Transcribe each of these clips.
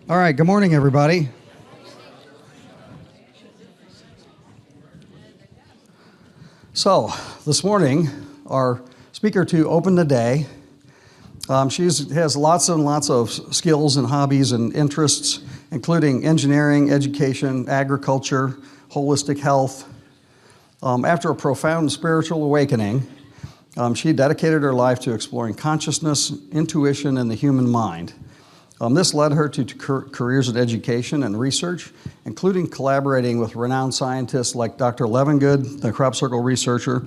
All right, good morning, everybody. So, this morning, our speaker to open the day, she has lots and lots of skills and hobbies and interests, including engineering, education, agriculture, holistic health. After a profound spiritual awakening, she dedicated her life to exploring consciousness, intuition, and the human mind. This led her to careers in education and research, including collaborating with renowned scientists like Dr. Levengood, the crop circle researcher,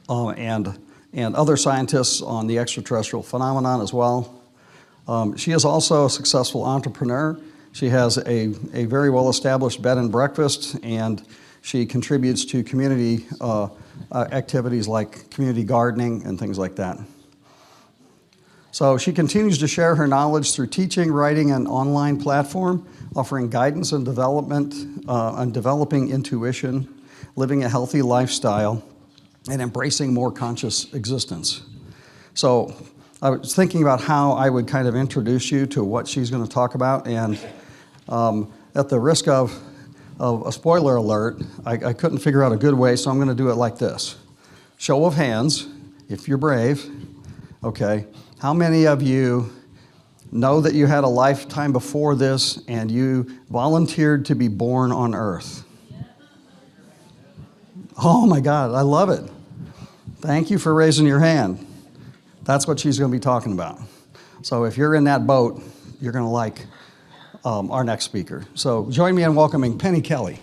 and other scientists on the extraterrestrial phenomenon as well. She is also a successful entrepreneur. She has a very well-established bed and breakfast, and she contributes to community activities like community gardening and things like that. So she continues to share her knowledge through teaching, writing, and online platform, offering guidance and development on developing intuition, living a healthy lifestyle, and embracing more conscious existence. So I was thinking about how I would kind of introduce you to what she's going to talk about, and at the risk of a spoiler alert, I couldn't figure out a good way, so I'm going to do it like this. Show of hands, if you're brave. Okay. How many of you know that you had a lifetime before this and you volunteered to be born on Earth? Oh my God, I love it. Thank you for raising your hand. That's what she's going to be talking about. So if you're in that boat, you're going to like our next speaker. So join me in welcoming Penny Kelly.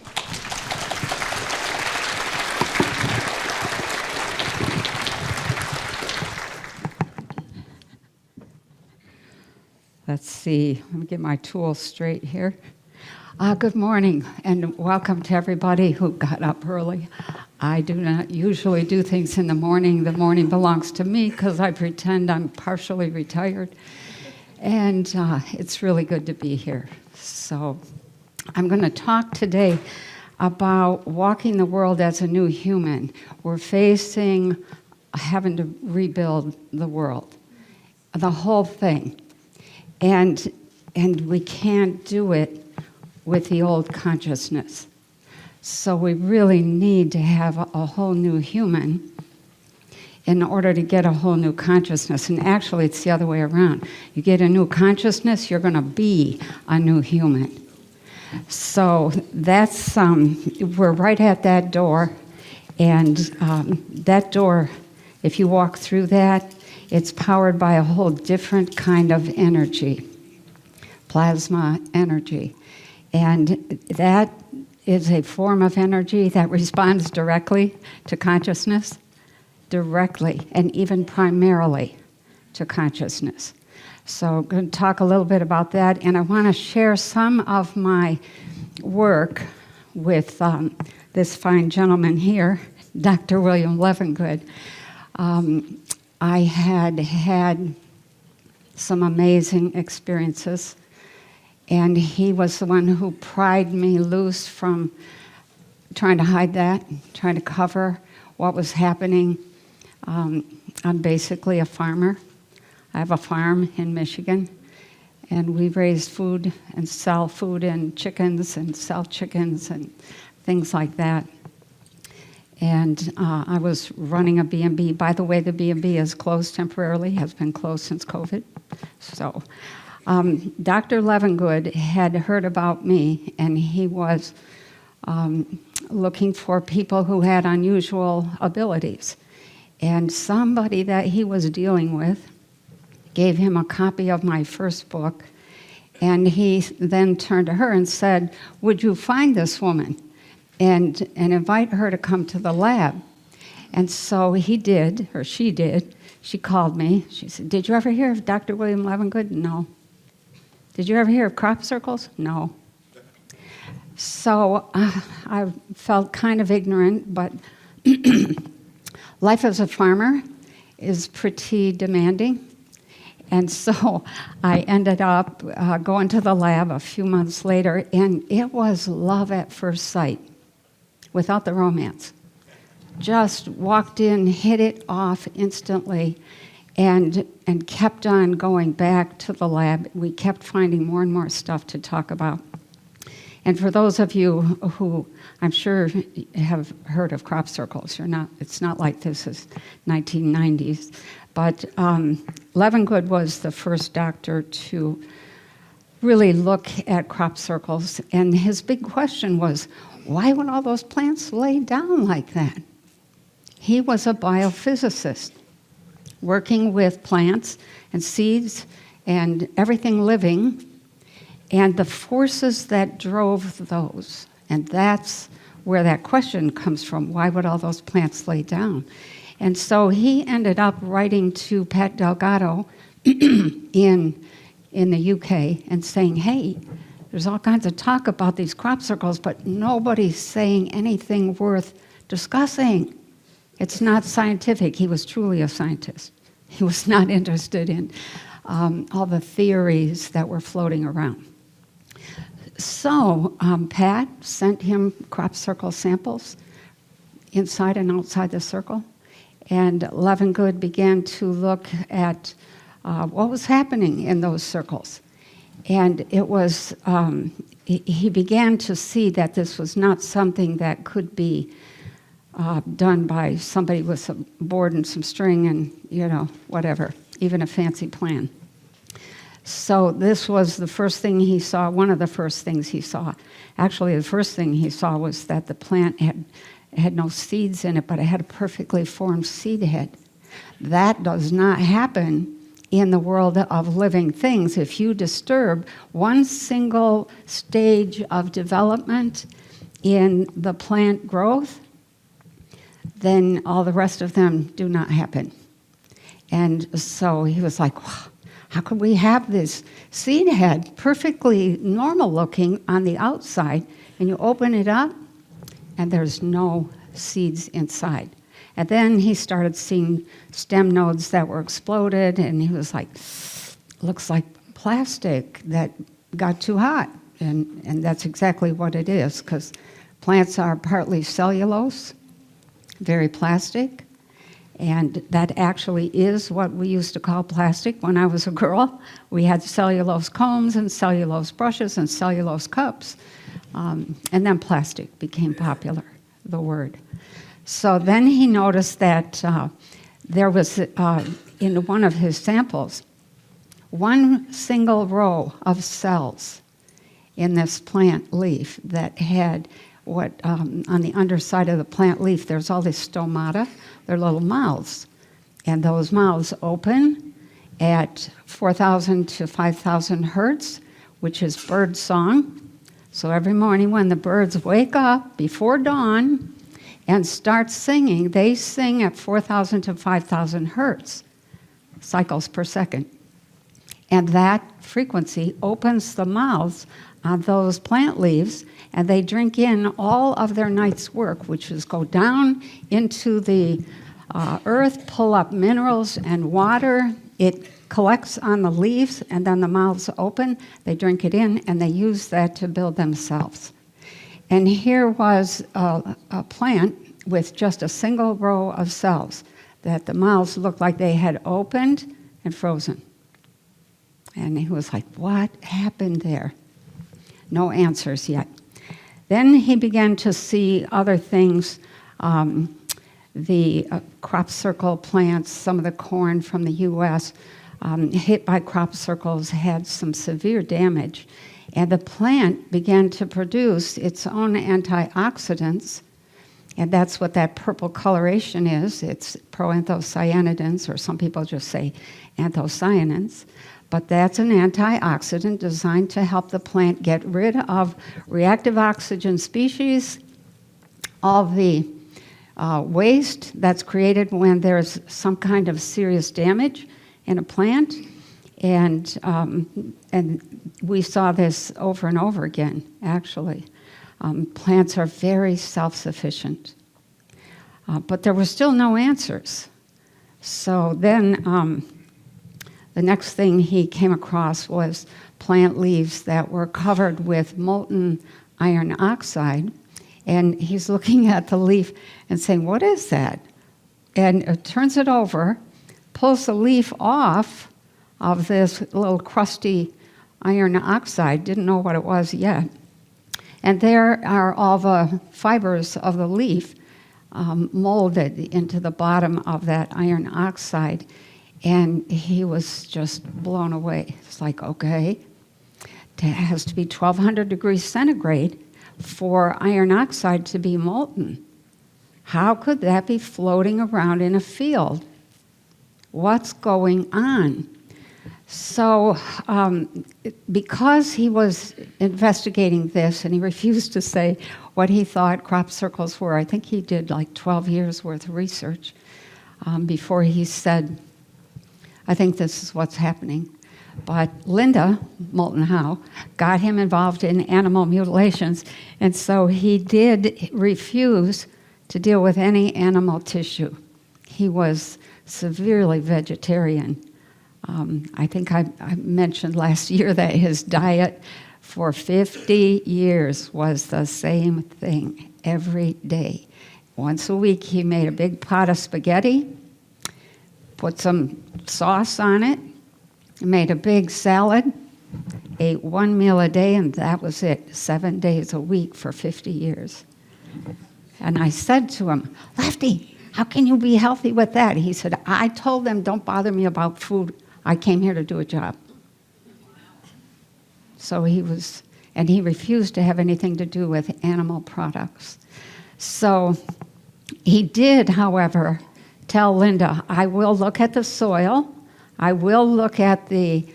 Let's see, let me get my tools straight here. Good morning, and welcome to everybody who got up early. I do not usually do things in the morning. The morning belongs to me because I pretend I'm partially retired. And it's really good to be here. So I'm going to talk today about walking the world as a new human. We're facing having to rebuild the world, the whole thing. And we can't do it with the old consciousness. So we really need to have a whole new human in order to get a whole new consciousness. And actually, it's the other way around. You get a new consciousness, you're going to be a new human. So that's, we're right at that door. And that door, if you walk through that, it's powered by a whole different kind of energy, plasma energy. And that is a form of energy that responds directly to consciousness, directly, and even primarily to consciousness. So I'm going to talk a little bit about that, and I want to share some of my work with this fine gentleman here, Dr. William Levengood. I had some amazing experiences, and he was the one who pried me loose from trying to hide that, trying to cover what was happening. I'm basically a farmer. I have a farm in Michigan, and we raise food and sell food and chickens and sell chickens and things like that. And I was running a B&B. By the way, the B&B is closed temporarily, has been closed since COVID. So Dr. Levengood had heard about me, and he was looking for people who had unusual abilities. And somebody that he was dealing with gave him a copy of my first book, and he then turned to her and said, "Would you find this woman and invite her to come to the lab?" And so he did, or she did. She called me. She said, "Did you ever hear of Dr. William Levengood?" "No." "Did you ever hear of crop circles?" "No." So I felt kind of ignorant, but life as a farmer is pretty demanding. And so I ended up going to the lab a few months later, and it was love at first sight, without the romance. Just walked in, hit it off instantly, and kept on going back to the lab. We kept finding more and more stuff to talk about. And for those of you who I'm sure have heard of crop circles, it's not like this is 1990s, but Levengood was the first doctor to really look at crop circles, and his big question was, why would all those plants lay down like that? He was a biophysicist working with plants and seeds and everything living, and the forces that drove those. And that's where that question comes from. Why would all those plants lay down? And so he ended up writing to Pat Delgado in the UK and saying, hey, there's all kinds of talk about these crop circles, but nobody's saying anything worth discussing. It's not scientific. He was truly a scientist. He was not interested in all the theories that were floating around. So Pat sent him crop circle samples inside and outside the circle, and Levengood began to look at what was happening in those circles. And it was, he began to see that this was not something that could be done by somebody with some board and some string and, whatever, even a fancy plan. So this was the first thing he saw, one of the first things he saw. Actually, the first thing he saw was that the plant had no seeds in it, but it had a perfectly formed seed head. That does not happen in the world of living things. If you disturb one single stage of development in the plant growth, then all the rest of them do not happen. And so he was like, wow, how could we have this seed head perfectly normal looking on the outside, and you open it up and there's no seeds inside? And then he started seeing stem nodes that were exploded, and he was like, looks like plastic that got too hot. And that's exactly what it is, because plants are partly cellulose, very plastic, and that actually is what we used to call plastic when I was a girl. We had cellulose combs and cellulose brushes and cellulose cups, and then plastic became popular, the word. So then he noticed that there was, in one of his samples, one single row of cells in this plant leaf that had what, on the underside of the plant leaf, there's all these stomata. They're little mouths. And those mouths open at 4,000 to 5,000 hertz, which is bird song. So every morning when the birds wake up before dawn and start singing, they sing at 4,000 to 5,000 hertz, cycles per second. And that frequency opens the mouths on those plant leaves, and they drink in all of their night's work, which is go down into the earth, pull up minerals and water. It collects on the leaves, and then the mouths open, they drink it in, and they use that to build themselves. And here was a plant with just a single row of cells that the mouths looked like they had opened and frozen. And he was like, what happened there? No answers yet. Then he began to see other things. The crop circle plants, some of the corn from the U.S., hit by crop circles, had some severe damage. And the plant began to produce its own antioxidants, and that's what that purple coloration is. It's proanthocyanidins, or some people just say anthocyanins. But that's an antioxidant designed to help the plant get rid of reactive oxygen species, all the waste that's created when there's some kind of serious damage in a plant. And we saw this over and over again, actually. Plants are very self-sufficient. But there were still no answers. So then the next thing he came across was plant leaves that were covered with molten iron oxide. And he's looking at the leaf and saying, what is that? And turns it over, pulls the leaf off of this little crusty iron oxide, didn't know what it was yet. And there are all the fibers of the leaf molded into the bottom of that iron oxide. And he was just blown away. It's like, okay, it has to be 1,200 degrees centigrade for iron oxide to be molten. How could that be floating around in a field? What's going on? So because he was investigating this and he refused to say what he thought crop circles were, I think he did like 12 years worth of research before he said, I think this is what's happening. But Linda Moulton Howe got him involved in animal mutilations, and so he did refuse to deal with any animal tissue. He was severely vegetarian. I think I mentioned last year that his diet for 50 years was the same thing every day. Once a week he made a big pot of spaghetti, put some sauce on it, made a big salad, ate one meal a day, and that was it, 7 days a week for 50 years. And I said to him, Lefty, how can you be healthy with that? He said, I told them, don't bother me about food. I came here to do a job. So he refused to have anything to do with animal products. So he did, however, tell Linda, I will look at the soil, I will look at the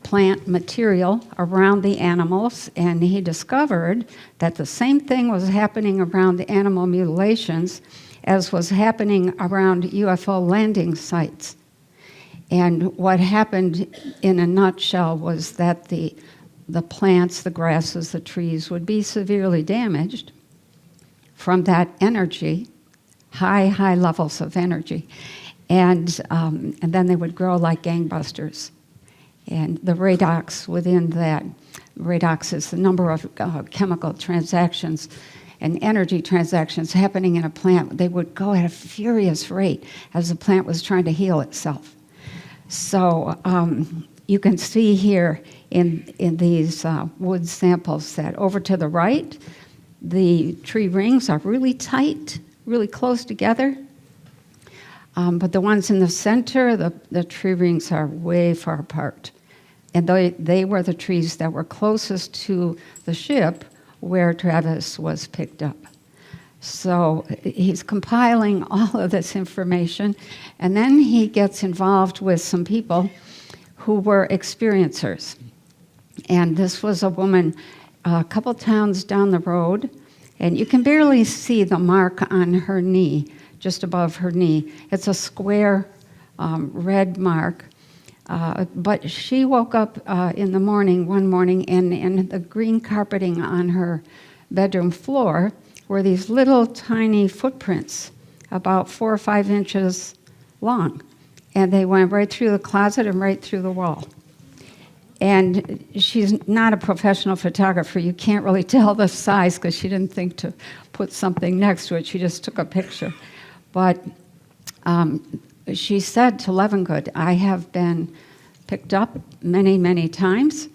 plant material around the animals, and he discovered that the same thing was happening around the animal mutilations as was happening around UFO landing sites. And what happened in a nutshell was that the plants, the grasses, the trees would be severely damaged from that energy, high levels of energy. And then they would grow like gangbusters. And the redox within that, redox is the number of chemical transactions and energy transactions happening in a plant. They would go at a furious rate as the plant was trying to heal itself. So you can see here in these wood samples that over to the right, the tree rings are really tight, really close together. But the ones in the center, the tree rings are way far apart. And they were the trees that were closest to the ship where Travis was picked up. So he's compiling all of this information, and then he gets involved with some people who were experiencers. And this was a woman a couple towns down the road, and you can barely see the mark on her knee, just above her knee. It's a square red mark. But she woke up in the morning, one morning, and the green carpeting on her bedroom floor were these little tiny footprints, about 4 or 5 inches long. And they went right through the closet and right through the wall. And she's not a professional photographer. You can't really tell the size because she didn't think to put something next to it. She just took a picture. But she said to Levengood, I have been picked up many, many times,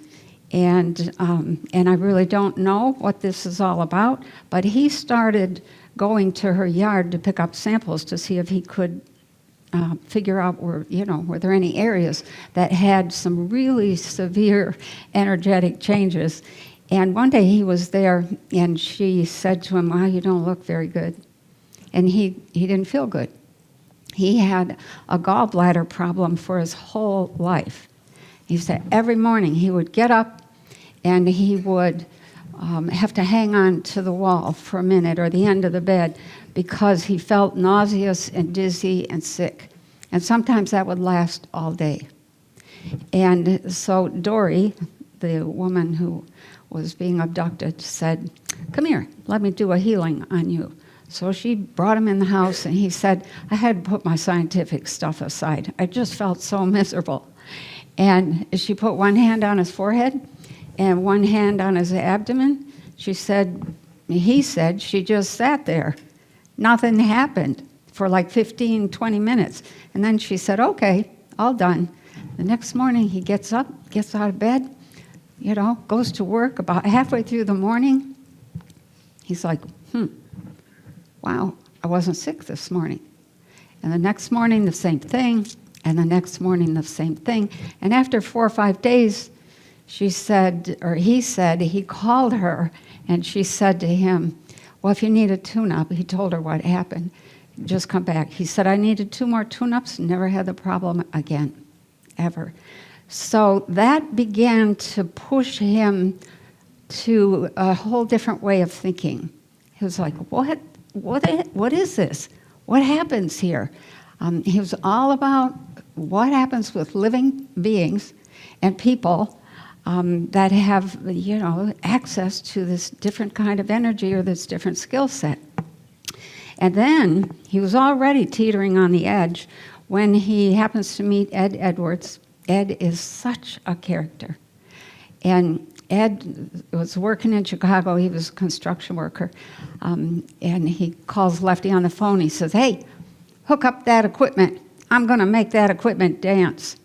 and I really don't know what this is all about. But he started going to her yard to pick up samples to see if he could figure out were there any areas that had some really severe energetic changes. And one day he was there, and she said to him, "Wow, you don't look very good." And he didn't feel good. He had a gallbladder problem for his whole life. He said every morning he would get up and he would have to hang on to the wall for a minute or the end of the bed because he felt nauseous and dizzy and sick. And sometimes that would last all day. And so Dory, the woman who was being abducted, said, "Come here, let me do a healing on you." So she brought him in the house, and he said, I had to put my scientific stuff aside. I just felt so miserable. And she put one hand on his forehead and one hand on his abdomen. He said, she just sat there. Nothing happened. for like 15, 20 minutes. And then she said, okay, all done. The next morning he gets up, gets out of bed, goes to work. About halfway through the morning, he's like, wow, I wasn't sick this morning. And the next morning, the same thing. And the next morning, the same thing. And after 4 or 5 days, he called her, and she said to him, well, if you need a tune-up, he told her what happened. Just come back. He said, I needed 2 more tune-ups, never had the problem again, ever. So that began to push him to a whole different way of thinking. He was like, what is this? What happens here? He was all about what happens with living beings and people that have, access to this different kind of energy or this different skill set. And then he was already teetering on the edge when he happens to meet Ed Edwards. Ed is such a character. And Ed was working in Chicago. He was a construction worker. And he calls Lefty on the phone. He says, hey, hook up that equipment. I'm going to make that equipment dance.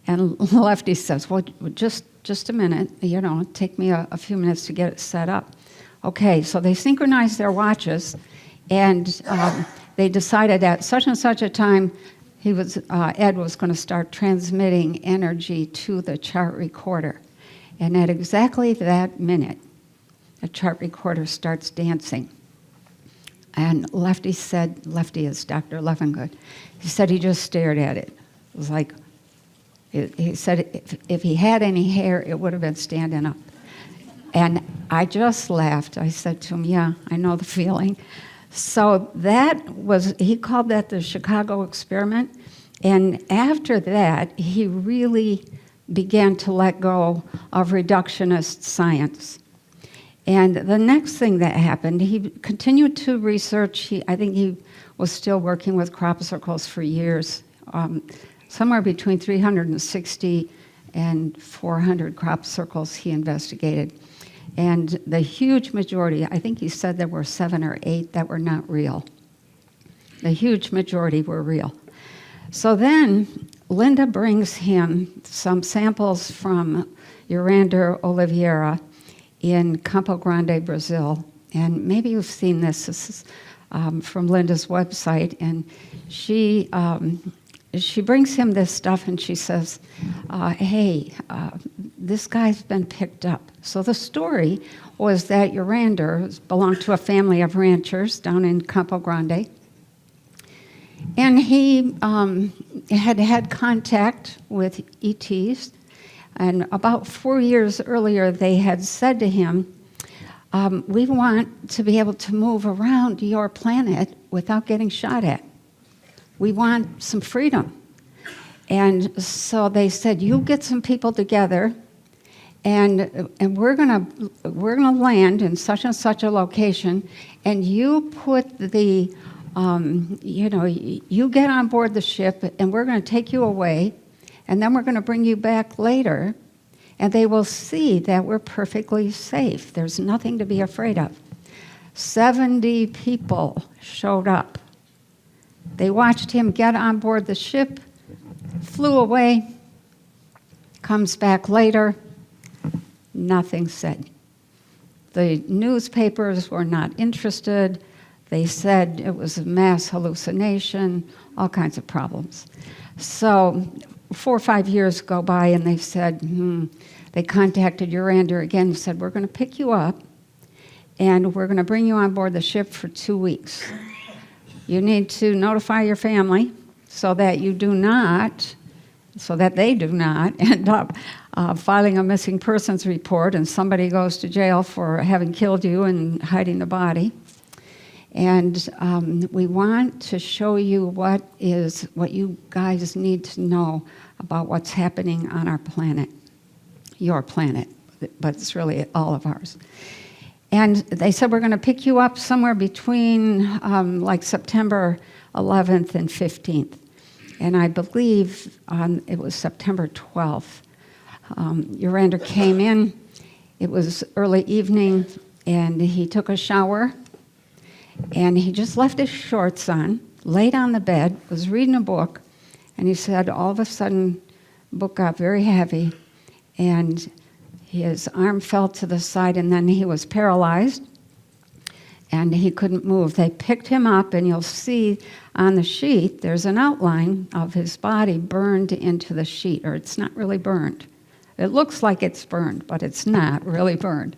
And Lefty says, well, just a minute. Take me a few minutes to get it set up. Okay, so they synchronized their watches, and they decided at such and such a time Ed was going to start transmitting energy to the chart recorder. And at exactly that minute, the chart recorder starts dancing. And Lefty is Dr. Levengood. He said he just stared at it. It was like, he said if he had any hair, it would have been standing up. And I just laughed. I said to him, yeah, I know the feeling. So he called that the Chicago experiment. And after that, he really began to let go of reductionist science. And the next thing that happened, he continued to research. I think he was still working with crop circles for years, somewhere between 360 and 400 crop circles he investigated. And the huge majority, I think he said there were 7 or 8 that were not real. The huge majority were real. So then Linda brings him some samples from Urander Oliveira in Campo Grande, Brazil. And maybe you've seen this. This is from Linda's website. And she brings him this stuff, and she says, hey, this guy's been picked up. So the story was that Urander belonged to a family of ranchers down in Campo Grande. And he had contact with ETs. And about 4 years earlier, they had said to him, we want to be able to move around your planet without getting shot at. We want some freedom. And so they said, you get some people together, and we're gonna land in such and such a location, and you put the you get on board the ship, and we're going to take you away, and then we're going to bring you back later, and they will see that we're perfectly safe. There's nothing to be afraid of. 70 people showed up. They watched him get on board the ship, flew away, comes back later, nothing said. The newspapers were not interested. They said it was a mass hallucination, all kinds of problems. So 4 or 5 years go by, and they said, they contacted Urander again and said, we're going to pick you up, and we're going to bring you on board the ship for 2 weeks. You need to notify your family so that they do not end up filing a missing persons report, and somebody goes to jail for having killed you and hiding the body. And we want to show you what you guys need to know about what's happening on our planet, your planet, but it's really all of ours. And they said, we're going to pick you up somewhere between like September 11th and 15th. And I believe it was September 12th. Urander came in. It was early evening, and he took a shower. And he just left his shorts on, laid on the bed, was reading a book, and he said all of a sudden the book got very heavy, and his arm fell to the side, and then he was paralyzed, and he couldn't move. They picked him up, and you'll see on the sheet there's an outline of his body burned into the sheet, or it's not really burned. It looks like it's burned, but it's not really burned.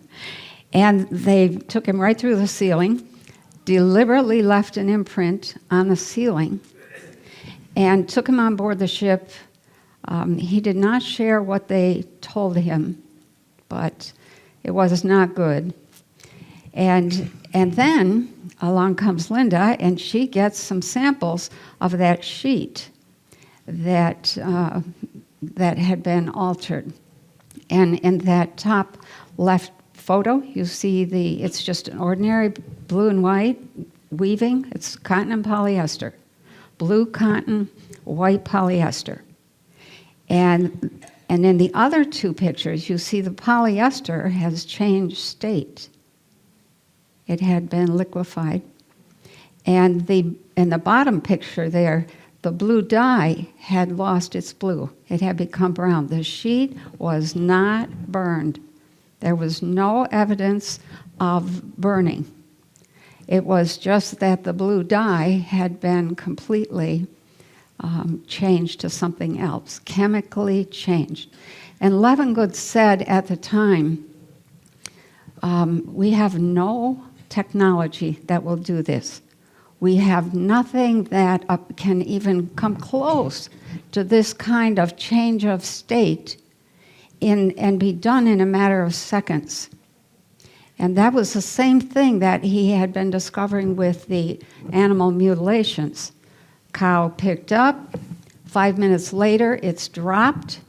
And they took him right through the ceiling, deliberately left an imprint on the ceiling, and took him on board the ship. He did not share what they told him, but it was not good. And then along comes Linda, and she gets some samples of that sheet that had been altered. And in that top left photo, you see it's just an ordinary blue and white weaving. It's cotton and polyester. Blue cotton, white polyester. And in the other two pictures, you see the polyester has changed state. It had been liquefied. And in the bottom picture there, the blue dye had lost its blue. It had become brown. The sheet was not burned. There was no evidence of burning. It was just that the blue dye had been completely changed to something else, chemically changed. And Levengood said at the time, we have no technology that will do this. We have nothing that can even come close to this kind of change of state and be done in a matter of seconds. And that was the same thing that he had been discovering with the animal mutilations. Cow picked up, 5 minutes later it's dropped,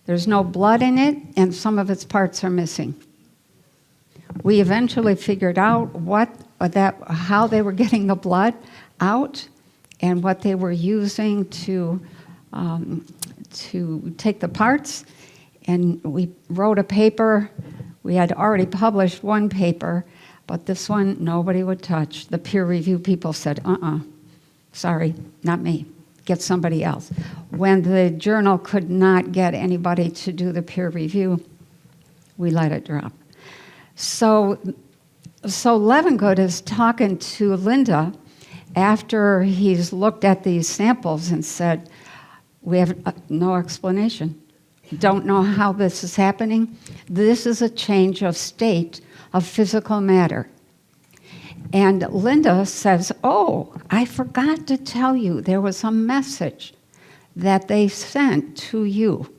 there's no blood in it, and some of its parts are missing. We eventually figured out how they were getting the blood out and what they were using to take the parts. And we wrote a paper. We had already published one paper, but this one nobody would touch. The peer review people said, sorry, not me. Get somebody else. When the journal could not get anybody to do the peer review, we let it drop. So Levengood is talking to Linda after he's looked at these samples and said, we have no explanation. Don't know how this is happening. This is a change of state of physical matter. And Linda says, I forgot to tell you, there was a message that they sent to you.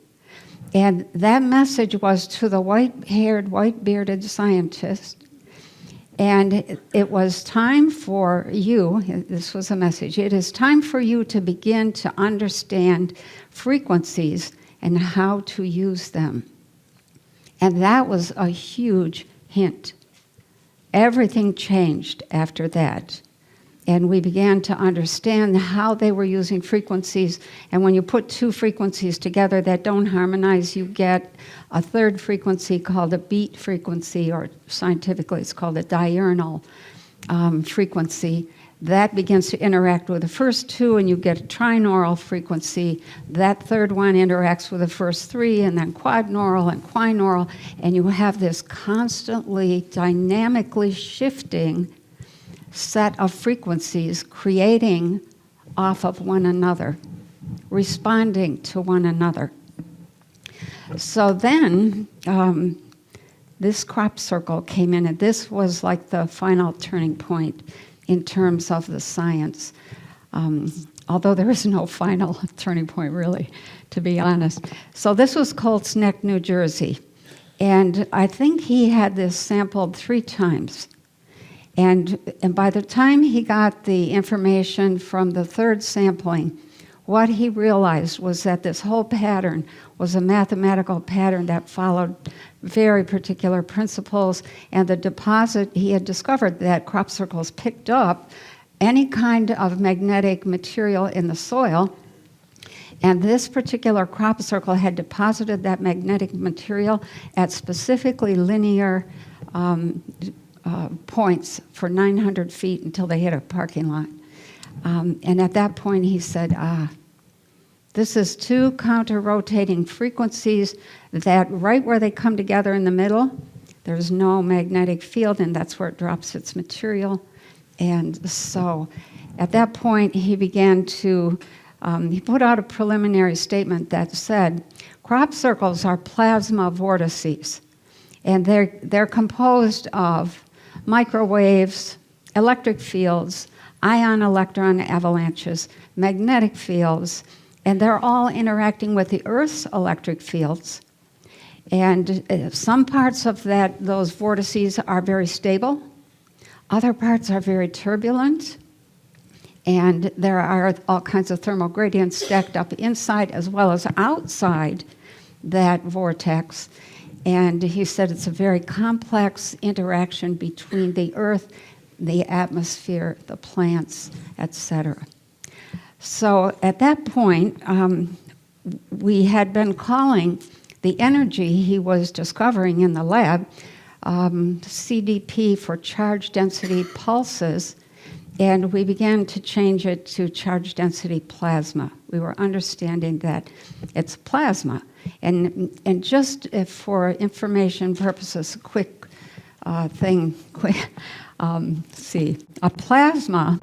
And that message was to the white-haired, white-bearded scientist. And it was time for you, this was a message, it is time for you to begin to understand frequencies and how to use them. And that was a huge hint. Everything changed after that. And we began to understand how they were using frequencies. And when you put two frequencies together that don't harmonize, you get a third frequency called a beat frequency, or scientifically it's called a diurnal frequency. That begins to interact with the first two, and you get a trinaural frequency. That third one interacts with the first three, and then quadnaural and quinaural. And you have this constantly dynamically shifting set of frequencies creating off of one another, responding to one another. So then this crop circle came in, and this was like the final turning point in terms of the science. Although there is no final turning point, really, to be honest. So this was Colts Neck, New Jersey. And I think he had this sampled 3 times. And by the time he got the information from the third sampling, what he realized was that this whole pattern was a mathematical pattern that followed very particular principles, and the deposit, he had discovered that crop circles picked up any kind of magnetic material in the soil, and this particular crop circle had deposited that magnetic material at specifically linear points for 900 feet until they hit a parking lot. And at that point, he said, this is two counter-rotating frequencies that right where they come together in the middle, there's no magnetic field, and that's where it drops its material. And so at that point, he began to, he put out a preliminary statement that said, crop circles are plasma vortices, and they're composed of microwaves, electric fields, ion-electron avalanches, magnetic fields, and they're all interacting with the Earth's electric fields. And some parts of those vortices are very stable. Other parts are very turbulent. And there are all kinds of thermal gradients stacked up inside as well as outside that vortex. And he said it's a very complex interaction between the Earth, the atmosphere, the plants, etc. So at that point, we had been calling the energy he was discovering in the lab CDP for charge density pulses, and we began to change it to charge density plasma. We were understanding that it's plasma. And just for information purposes, a quick thing. A plasma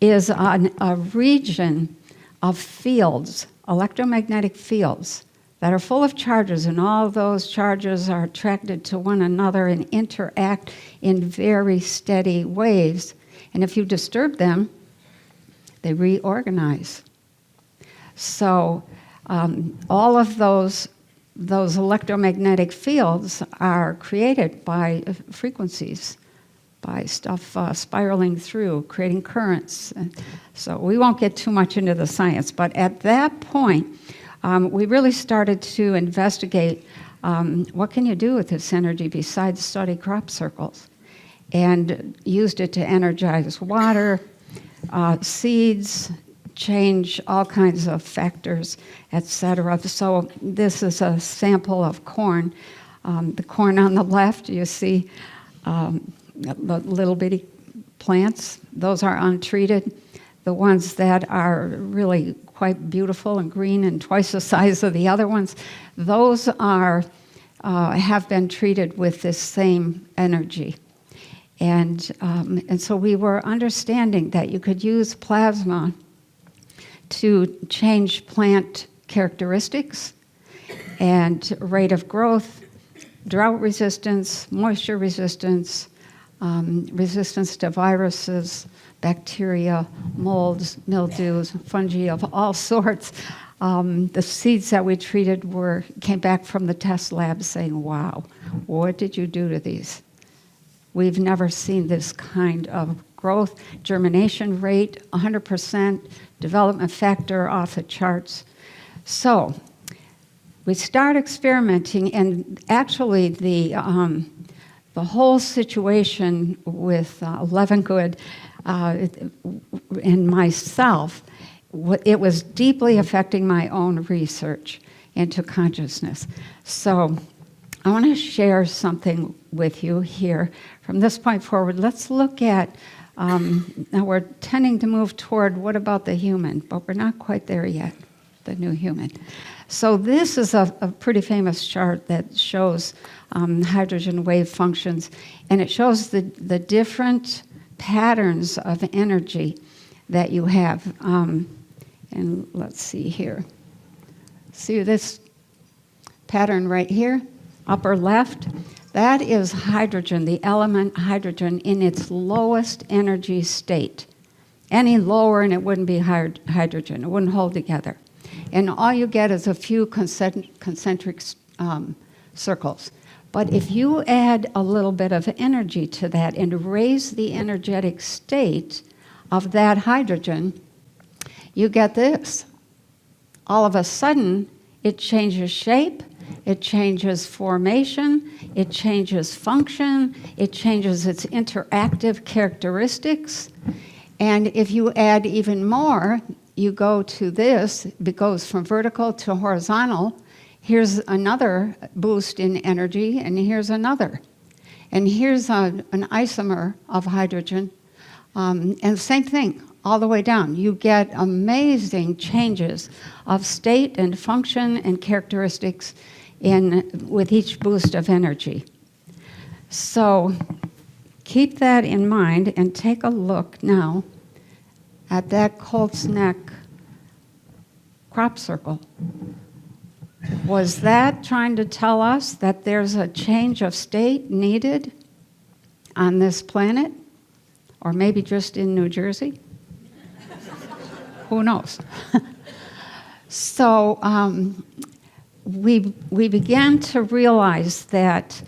is a region of fields, electromagnetic fields, that are full of charges, and all those charges are attracted to one another and interact in very steady waves. And if you disturb them, they reorganize. So all of those electromagnetic fields are created by frequencies, by stuff spiraling through, creating currents. So we won't get too much into the science, but at that point, we really started to investigate what can you do with this energy besides study crop circles, and used it to energize water, seeds, change all kinds of factors, etc. So this is a sample of corn. The corn on the left, you see the little bitty plants. Those are untreated. The ones that are really quite beautiful and green and twice the size of the other ones, those are have been treated with this same energy. And so we were understanding that you could use plasma to change plant characteristics and rate of growth, drought resistance, moisture resistance, resistance to viruses, bacteria, molds, mildews, fungi of all sorts. The seeds that we treated came back from the test lab saying, wow, what did you do to these? We've never seen this kind of growth, germination rate, 100%, development factor off the charts. So we start experimenting, and actually the whole situation with Levengood and myself, it was deeply affecting my own research into consciousness. So I want to share something with you here. From this point forward, let's look at, now we're tending to move toward what about the human, but we're not quite there yet, the new human. So this is a pretty famous chart that shows hydrogen wave functions, and it shows the different patterns of energy that you have. And let's see here. See this pattern right here, upper left? That is hydrogen, the element hydrogen in its lowest energy state. Any lower and it wouldn't be hydrogen, it wouldn't hold together. And all you get is a few concentric circles. But if you add a little bit of energy to that and raise the energetic state of that hydrogen, you get this. All of a sudden, it changes shape, it changes formation, it changes function, it changes its interactive characteristics. And if you add even more, you go to this, it goes from vertical to horizontal. Here's another boost in energy, and here's another. And here's an isomer of hydrogen. And same thing, all the way down. You get amazing changes of state and function and characteristics with each boost of energy. So keep that in mind and take a look now at that Colt's Neck crop circle. Was that trying to tell us that there's a change of state needed on this planet? Or maybe just in New Jersey? Who knows? So we began to realize that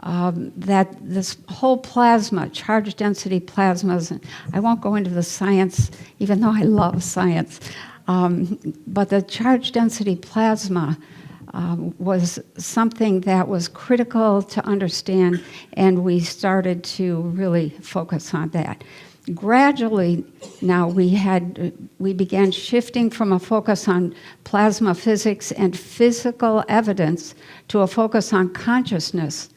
this whole plasma, charge density plasmas, and I won't go into the science, even though I love science, but the charge density plasma was something that was critical to understand, and we started to really focus on that. Gradually, now we began shifting from a focus on plasma physics and physical evidence to a focus on consciousness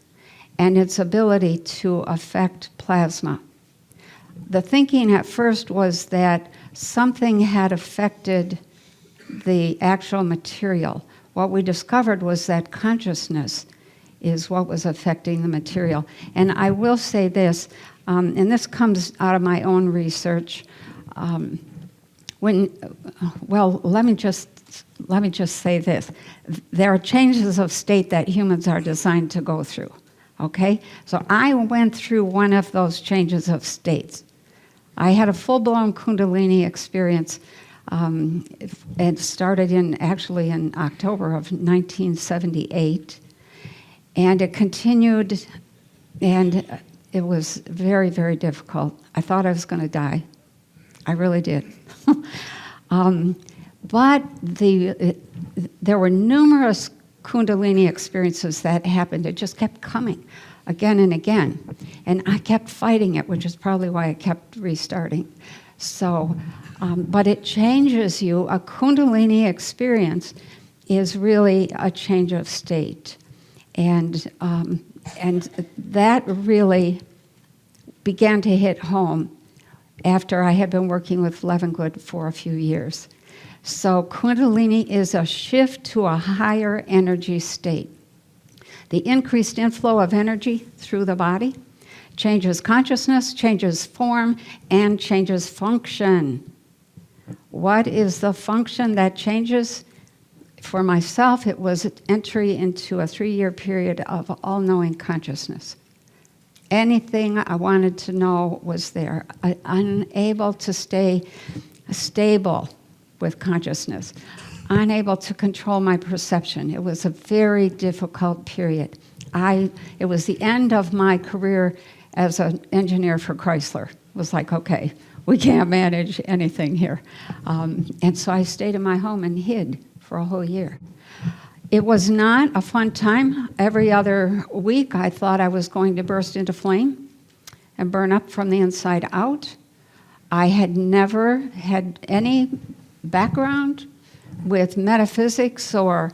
and its ability to affect plasma. The thinking at first was that something had affected the actual material. What we discovered was that consciousness is what was affecting the material. And I will say this, and this comes out of my own research. Let me just say this: there are changes of state that humans are designed to go through. Okay, so I went through one of those changes of states. I had a full-blown Kundalini experience. It started in October of 1978, and it continued, and it was very, very difficult. I thought I was going to die. I really did. But there were numerous Kundalini experiences that happened. It just kept coming again and again. And I kept fighting it, which is probably why I kept restarting. So, but it changes you. A Kundalini experience is really a change of state. And that really began to hit home after I had been working with Levengood for a few years. So Kundalini is a shift to a higher energy state. The increased inflow of energy through the body changes consciousness, changes form, and changes function. What is the function that changes? For myself, it was entry into a 3-year period of all-knowing consciousness. Anything I wanted to know was there. Unable to stay stable with consciousness, unable to control my perception. It was a very difficult period. It was the end of my career as an engineer for Chrysler. It was like, okay, we can't manage anything here. And so I stayed in my home and hid for a whole year. It was not a fun time. Every other week, I thought I was going to burst into flame and burn up from the inside out. I had never had any background with metaphysics or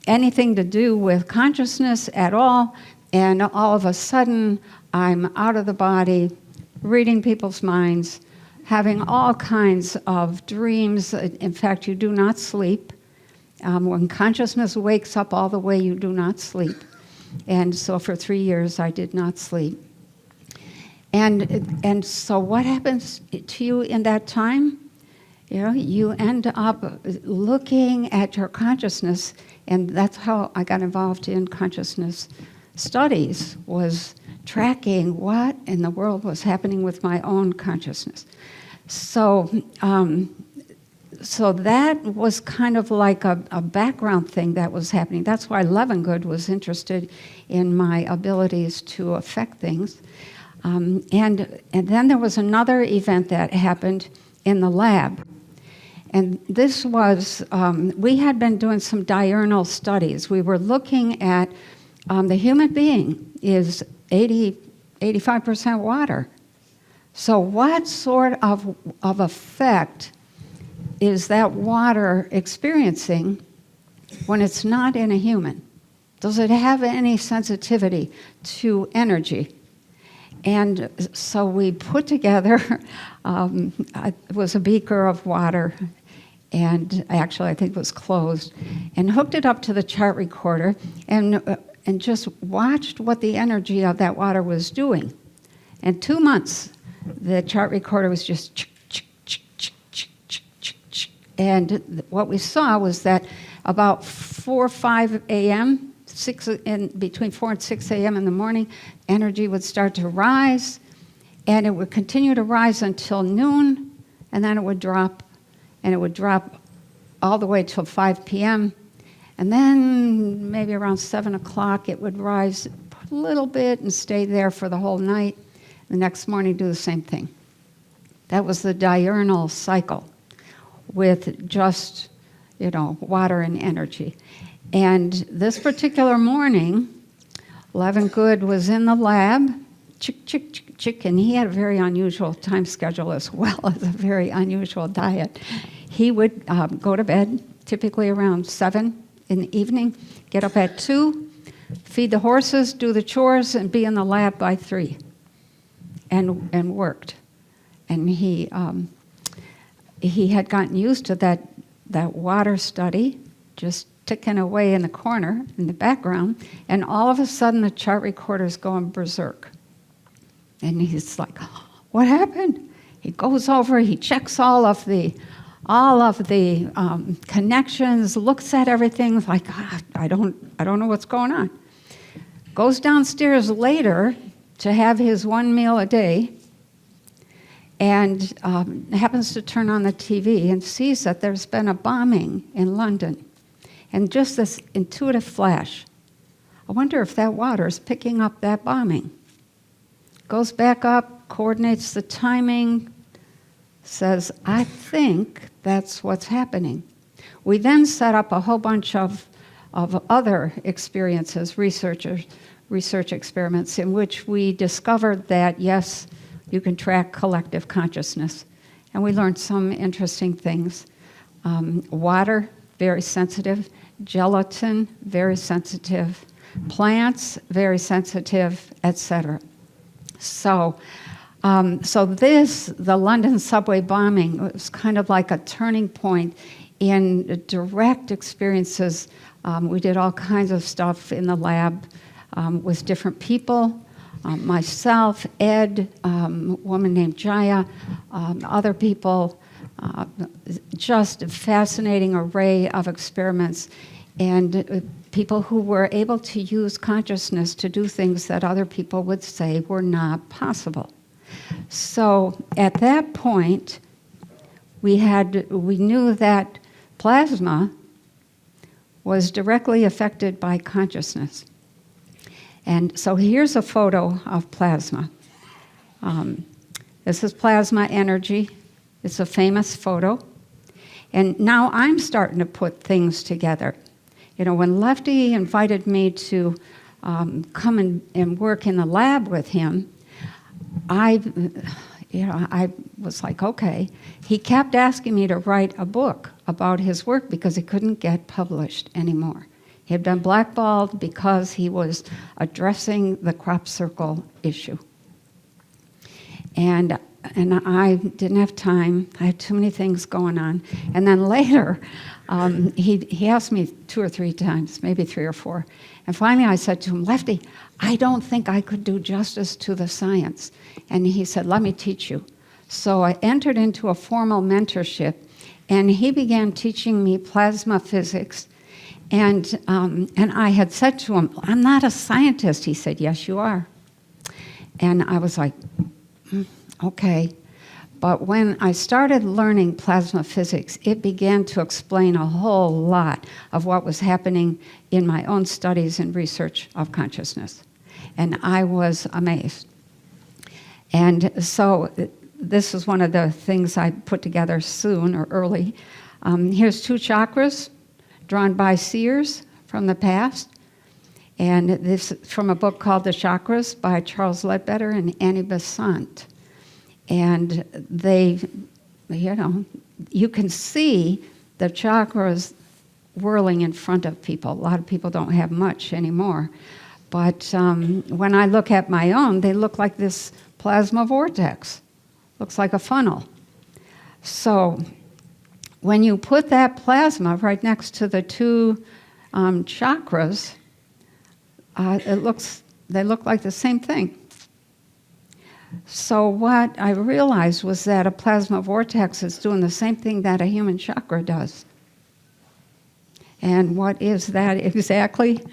anything to do with consciousness at all, and all of a sudden, I'm out of the body, reading people's minds, having all kinds of dreams. In fact, you do not sleep. When consciousness wakes up all the way, you do not sleep. And so for 3 years, I did not sleep. And so what happens to you in that time? You know, you end up looking at your consciousness, and that's how I got involved in consciousness studies, was tracking what in the world was happening with my own consciousness. So that was kind of like a background thing that was happening. That's why Levengood was interested in my abilities to affect things. And then there was another event that happened in the lab. And this was, we had been doing some diurnal studies. We were looking at the human being is 85% water. So what sort of effect is that water experiencing when it's not in a human? Does it have any sensitivity to energy? And so we put together, it was a beaker of water, and actually I think it was closed, and hooked it up to the chart recorder, and just watched what the energy of that water was doing. In 2 months, the chart recorder was just chick, chick, chick, chick, chick, chick, chick, chick. And what we saw was that about 4 or 5 a.m., between 4 and 6 a.m. in the morning, energy would start to rise, and it would continue to rise until noon, and then it would drop, and it would drop all the way till 5 p.m., and then maybe around 7 o'clock it would rise a little bit and stay there for the whole night. The next morning, do the same thing. That was the diurnal cycle with just, water and energy. And this particular morning, Levengood was in the lab, chick, chick, chick, chick, and he had a very unusual time schedule as well as a very unusual diet. He would go to bed typically around 7 in the evening, get up at 2, feed the horses, do the chores, and be in the lab by 3, and worked. And he had gotten used to that water study, just ticking away in the corner, in the background, and all of a sudden the chart recorder's going berserk. And he's like, what happened? He goes over, he checks all of the connections, looks at everything, like, I don't know what's going on. Goes downstairs later to have his 1 meal a day, and happens to turn on the TV and sees that there's been a bombing in London. And just this intuitive flash, I wonder if that water is picking up that bombing. Goes back up, coordinates the timing, says, I think that's what's happening. We then set up a whole bunch of other experiences, research experiments, in which we discovered that, yes, you can track collective consciousness. And we learned some interesting things. Water, very sensitive. Gelatin, very sensitive. Plants, very sensitive, etc. So the London subway bombing, was kind of like a turning point in direct experiences. We did all kinds of stuff in the lab with different people. Myself, Ed, a woman named Jaya, other people, just a fascinating array of experiments, and people who were able to use consciousness to do things that other people would say were not possible. So at that point, we knew that plasma was directly affected by consciousness. And so here's a photo of plasma. This is plasma energy. It's a famous photo. And now I'm starting to put things together. When Lefty invited me to come and work in the lab with him, I was like, okay. He kept asking me to write a book about his work because it couldn't get published anymore. He had been blackballed because he was addressing the crop circle issue. And I didn't have time. I had too many things going on. And then later, he asked me 2 or 3 times, maybe 3 or 4. And finally I said to him, Lefty, I don't think I could do justice to the science. And he said, let me teach you. So I entered into a formal mentorship, and he began teaching me plasma physics. And I had said to him, I'm not a scientist. He said, yes, you are. And I was like, okay. But when I started learning plasma physics, it began to explain a whole lot of what was happening in my own studies and research of consciousness. And I was amazed. And so this is one of the things I put together soon or early. Here's 2 chakras drawn by seers from the past. And this is from a book called The Chakras by Charles Ledbetter and Annie Besant. And they, you can see the chakras whirling in front of people. A lot of people don't have much anymore. But when I look at my own, they look like this plasma vortex. Looks like a funnel. So when you put that plasma right next to the two chakras, they look like the same thing. So what I realized was that a plasma vortex is doing the same thing that a human chakra does. And what is that exactly?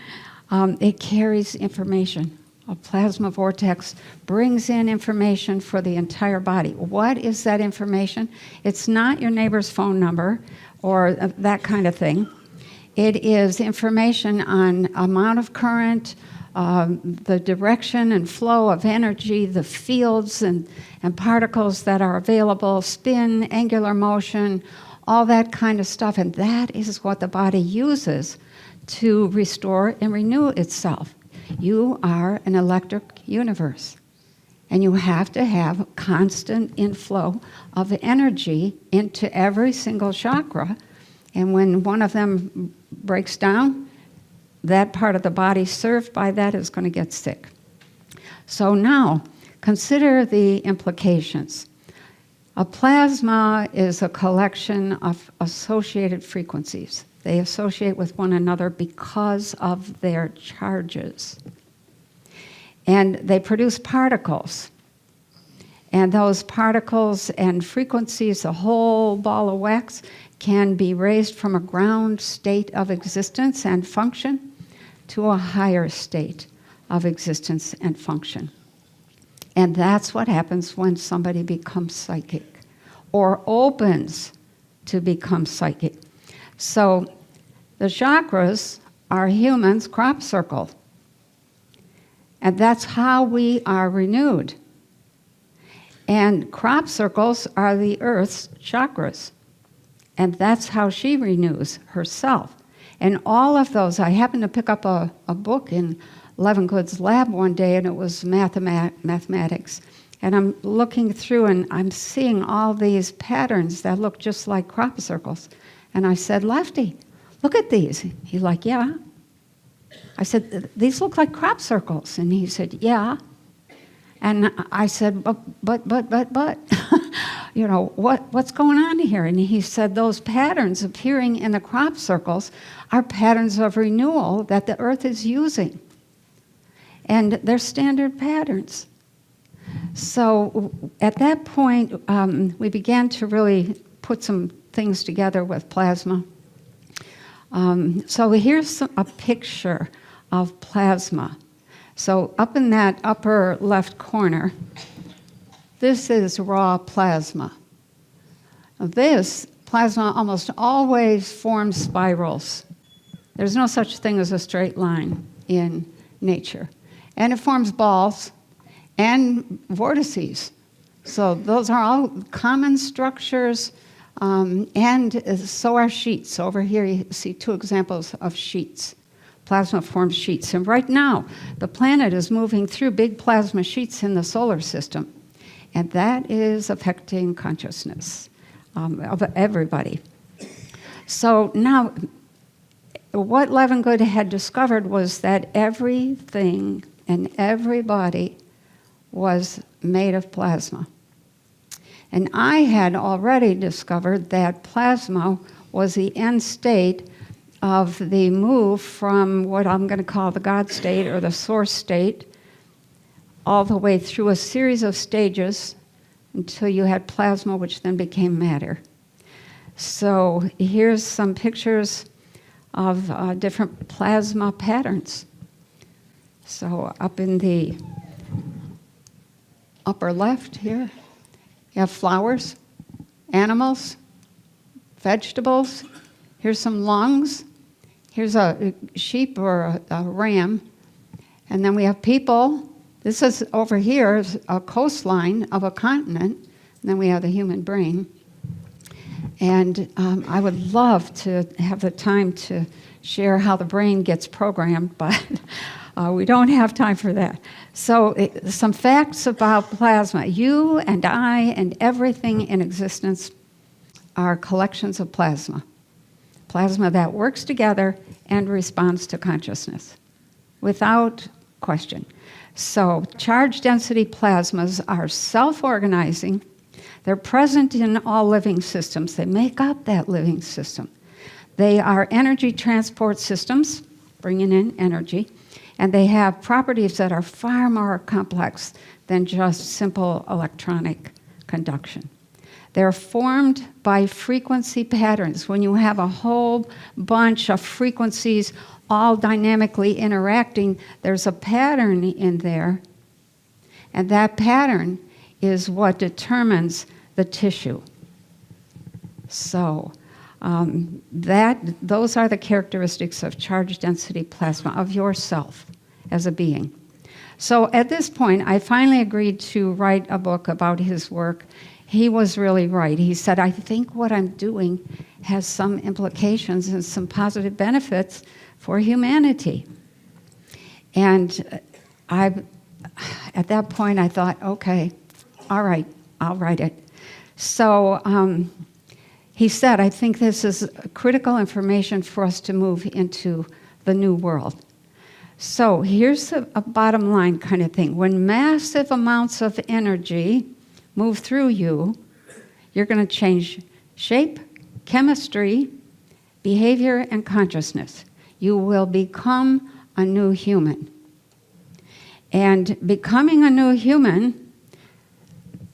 It carries information. A plasma vortex brings in information for the entire body. What is that information? It's not your neighbor's phone number or that kind of thing. It is information on amount of current, the direction and flow of energy, the fields and particles that are available, spin, angular motion, all that kind of stuff. And that is what the body uses to restore and renew itself. You are an electric universe, and you have to have constant inflow of energy into every single chakra. And when one of them breaks down, that part of the body served by that is going to get sick. So now, consider the implications. A plasma is a collection of associated frequencies. They associate with one another because of their charges. And they produce particles. And those particles and frequencies, a whole ball of wax, can be raised from a ground state of existence and function to a higher state of existence and function. And that's what happens when somebody becomes psychic or opens to become psychic. So the chakras are humans' crop circle. And that's how we are renewed. And crop circles are the Earth's chakras. And that's how she renews herself. And all of those, I happened to pick up a book in Levengood's lab one day, and it was mathematics. And I'm looking through, and I'm seeing all these patterns that look just like crop circles. And I said, Lefty, look at these. He's like, yeah. I said, these look like crop circles. And he said, yeah. And I said, but, you know, what's going on here? And he said, those patterns appearing in the crop circles are patterns of renewal that the Earth is using. And they're standard patterns. So at that point, we began to really put some things together with plasma. So here's a picture of plasma. So up in that upper left corner, this is raw plasma. This plasma almost always forms spirals. There's no such thing as a straight line in nature. And it forms balls and vortices. So those are all common structures, and so are sheets. Over here you see two examples of sheets. Plasma forms sheets. And right now, the planet is moving through big plasma sheets in the solar system. And that is affecting consciousness of everybody. So now, what Levengood had discovered was that everything and everybody was made of plasma. And I had already discovered that plasma was the end state of the move from what I'm going to call the God state or the source state all the way through a series of stages until you had plasma, which then became matter. So here's some pictures of different plasma patterns. So up in the upper left here, you have flowers, animals, vegetables. Here's some lungs. Here's a sheep or a ram. And then we have people. This is over here is a coastline of a continent. And then we have the human brain. And I would love to have the time to share how the brain gets programmed, but we don't have time for that. So some facts about plasma. You and I and everything in existence are collections of plasma. Plasma that works together and responds to consciousness. Without question. So charge density plasmas are self-organizing. They're present in all living systems. They make up that living system. They are energy transport systems, bringing in energy, and they have properties that are far more complex than just simple electronic conduction. They're formed by frequency patterns. When you have a whole bunch of frequencies all dynamically interacting, there's a pattern in there, and that pattern is what determines the tissue. So those are the characteristics of charge density plasma, of yourself as a being. So at this point, I finally agreed to write a book about his work. He was really right. He said, I think what I'm doing has some implications and some positive benefits for humanity. And at that point, I thought, okay, all right, I'll write it. So he said, I think this is critical information for us to move into the new world. So here's a bottom line kind of thing. When massive amounts of energy move through you, you're going to change shape, chemistry, behavior, and consciousness. You will become a new human. And becoming a new human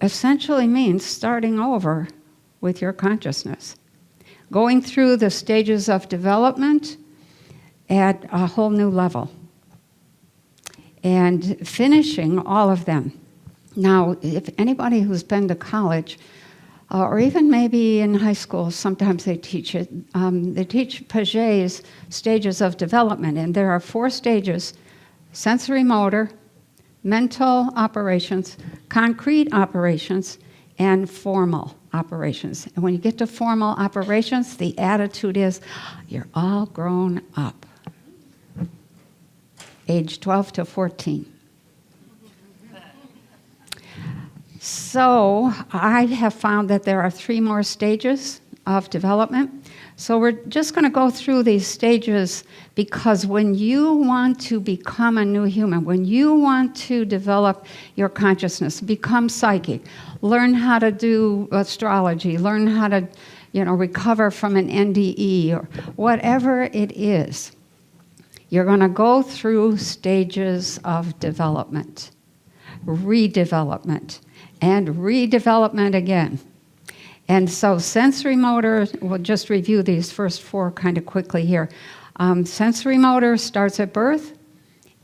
essentially means starting over with your consciousness, going through the stages of development at a whole new level, and finishing all of them. Now, if anybody who's been to college, or even maybe in high school, sometimes they teach it. They teach Piaget's stages of development, and there are 4 stages: sensory motor, mental operations, concrete operations, and formal operations. And when you get to formal operations, the attitude is, you're all grown up. Age 12 to 14. So I have found that there are 3 more stages of development. So we're just going to go through these stages, because when you want to become a new human, when you want to develop your consciousness, become psychic, learn how to do astrology, learn how to, recover from an NDE or whatever it is, you're going to go through stages of development, redevelopment, and redevelopment again. And so sensory motor, we'll just review these first 4 kind of quickly here. Sensory motor starts at birth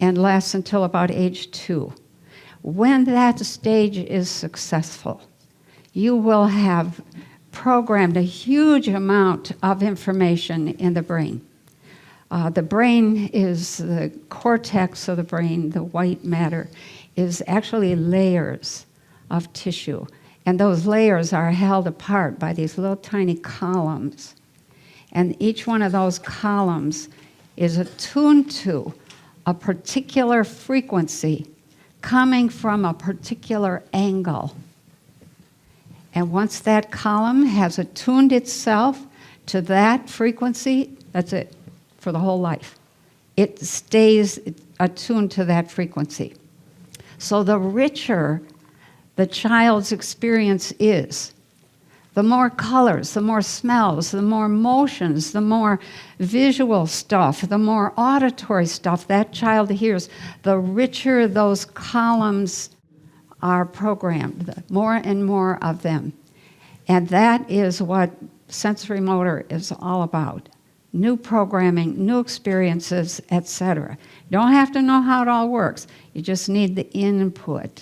and lasts until about age 2. When that stage is successful, you will have programmed a huge amount of information in the brain. The brain is the cortex of the brain, the white matter, is actually layers of tissue. And those layers are held apart by these little tiny columns. And each one of those columns is attuned to a particular frequency coming from a particular angle. And once that column has attuned itself to that frequency, that's it for the whole life. It stays attuned to that frequency. So the richer the child's experience is, the more colors, the more smells, the more motions, the more visual stuff, the more auditory stuff that child hears, the richer those columns are programmed, the more and more of them. And that is what sensory motor is all about. New programming, new experiences, etc. You don't have to know how it all works. You just need the input.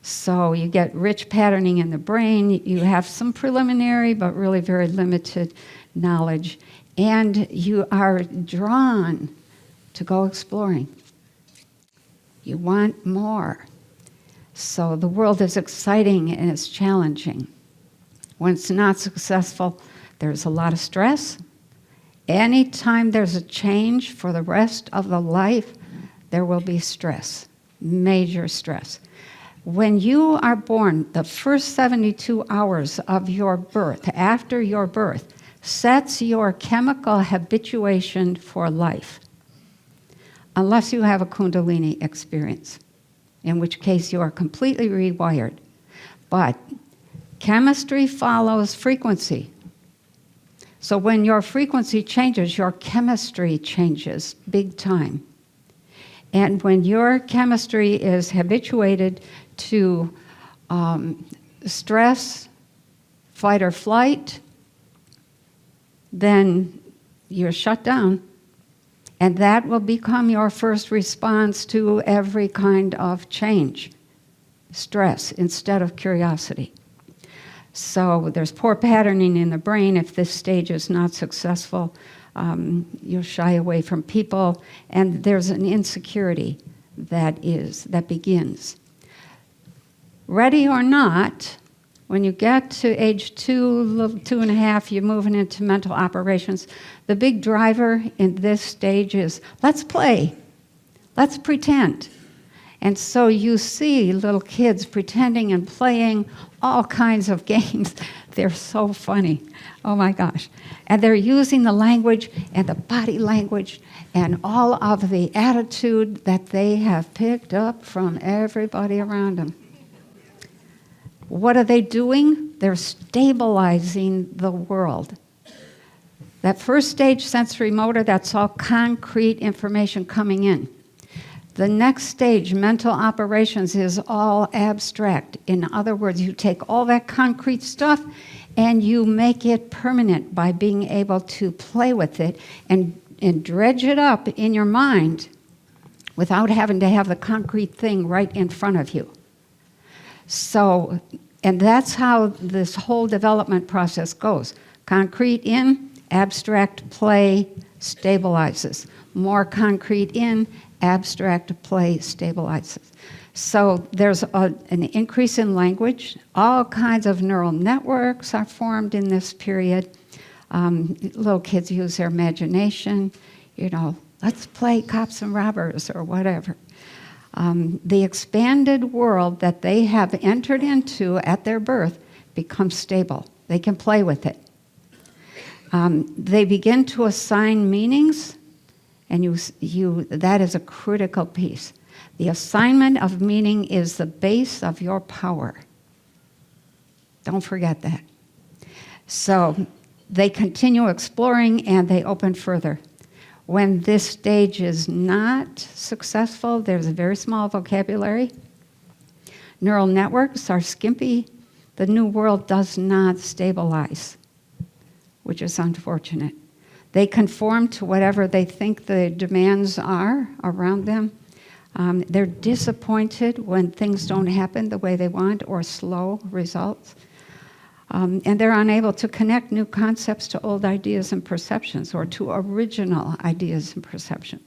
So you get rich patterning in the brain. You have some preliminary but really very limited knowledge. And you are drawn to go exploring. You want more. So the world is exciting and it's challenging. When it's not successful, there's a lot of stress. Anytime there's a change for the rest of the life, there will be stress, major stress. When you are born, the first 72 hours of your birth, after your birth, sets your chemical habituation for life. unless you have a Kundalini experience, in which case you are completely rewired. But chemistry follows frequency. So when your frequency changes, your chemistry changes big time. And when your chemistry is habituated to stress, fight or flight, then you're shut down. And that will become your first response to every kind of change, stress instead of curiosity. So there's poor patterning in the brain. If this stage is not successful, you'll shy away from people, and there's an insecurity that begins. Ready or not, when you get to age 2.5, you're moving into mental operations. The big driver in this stage is, let's play, let's pretend. And so you see little kids pretending and playing all kinds of games. They're so funny. Oh my gosh. And they're using the language and the body language and all of the attitude that they have picked up from everybody around them. What are they doing? They're stabilizing the world. That first stage, sensory motor, that's all concrete information coming in. The next stage, mental operations, is all abstract. In other words, you take all that concrete stuff and you make it permanent by being able to play with it and dredge it up in your mind without having to have the concrete thing right in front of you. So, and that's how this whole development process goes. Concrete in, abstract play stabilizes. More concrete in, abstract play stabilizes. So there's an increase in language. All kinds of neural networks are formed in this period. Little kids use their imagination. Let's play cops and robbers or whatever. The expanded world that they have entered into at their birth becomes stable. They can play with it. They begin to assign meanings, and that is a critical piece. The assignment of meaning is the base of your power. Don't forget that. So they continue exploring and they open further. When this stage is not successful, there's a very small vocabulary. Neural networks are skimpy. The new world does not stabilize, which is unfortunate. They conform to whatever they think the demands are around them. They're disappointed when things don't happen the way they want or slow results. And they're unable to connect new concepts to old ideas and perceptions or to original ideas and perceptions.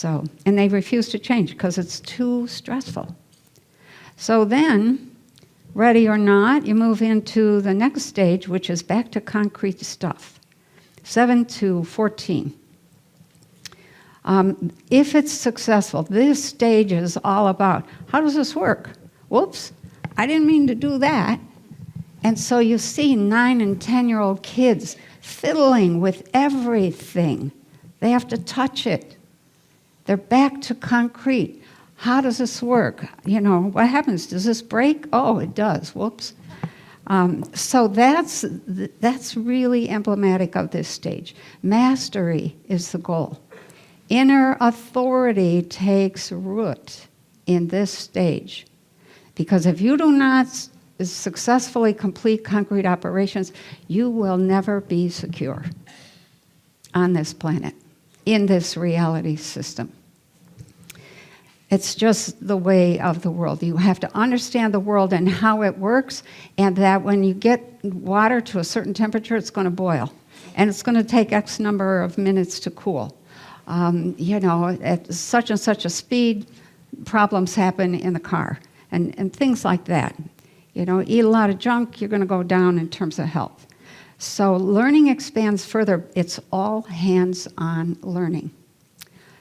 And they refuse to change because it's too stressful. So then, ready or not, you move into the next stage, which is back to concrete stuff. 7 to 14. If it's successful, this stage is all about, how does this work? Whoops, I didn't mean to do that. And so you see 9 and 10-year-old kids fiddling with everything. They have to touch it. They're back to concrete. How does this work? What happens? Does this break? Oh, it does. Whoops. So that's really emblematic of this stage. Mastery is the goal. Inner authority takes root in this stage. Because if you do not successfully complete concrete operations, you will never be secure on this planet, in this reality system. It's just the way of the world. You have to understand the world and how it works, and that when you get water to a certain temperature, it's going to boil. And it's going to take X number of minutes to cool. At such and such a speed, problems happen in the car, and things like that. Eat a lot of junk, you're going to go down in terms of health. So learning expands further. It's all hands-on learning.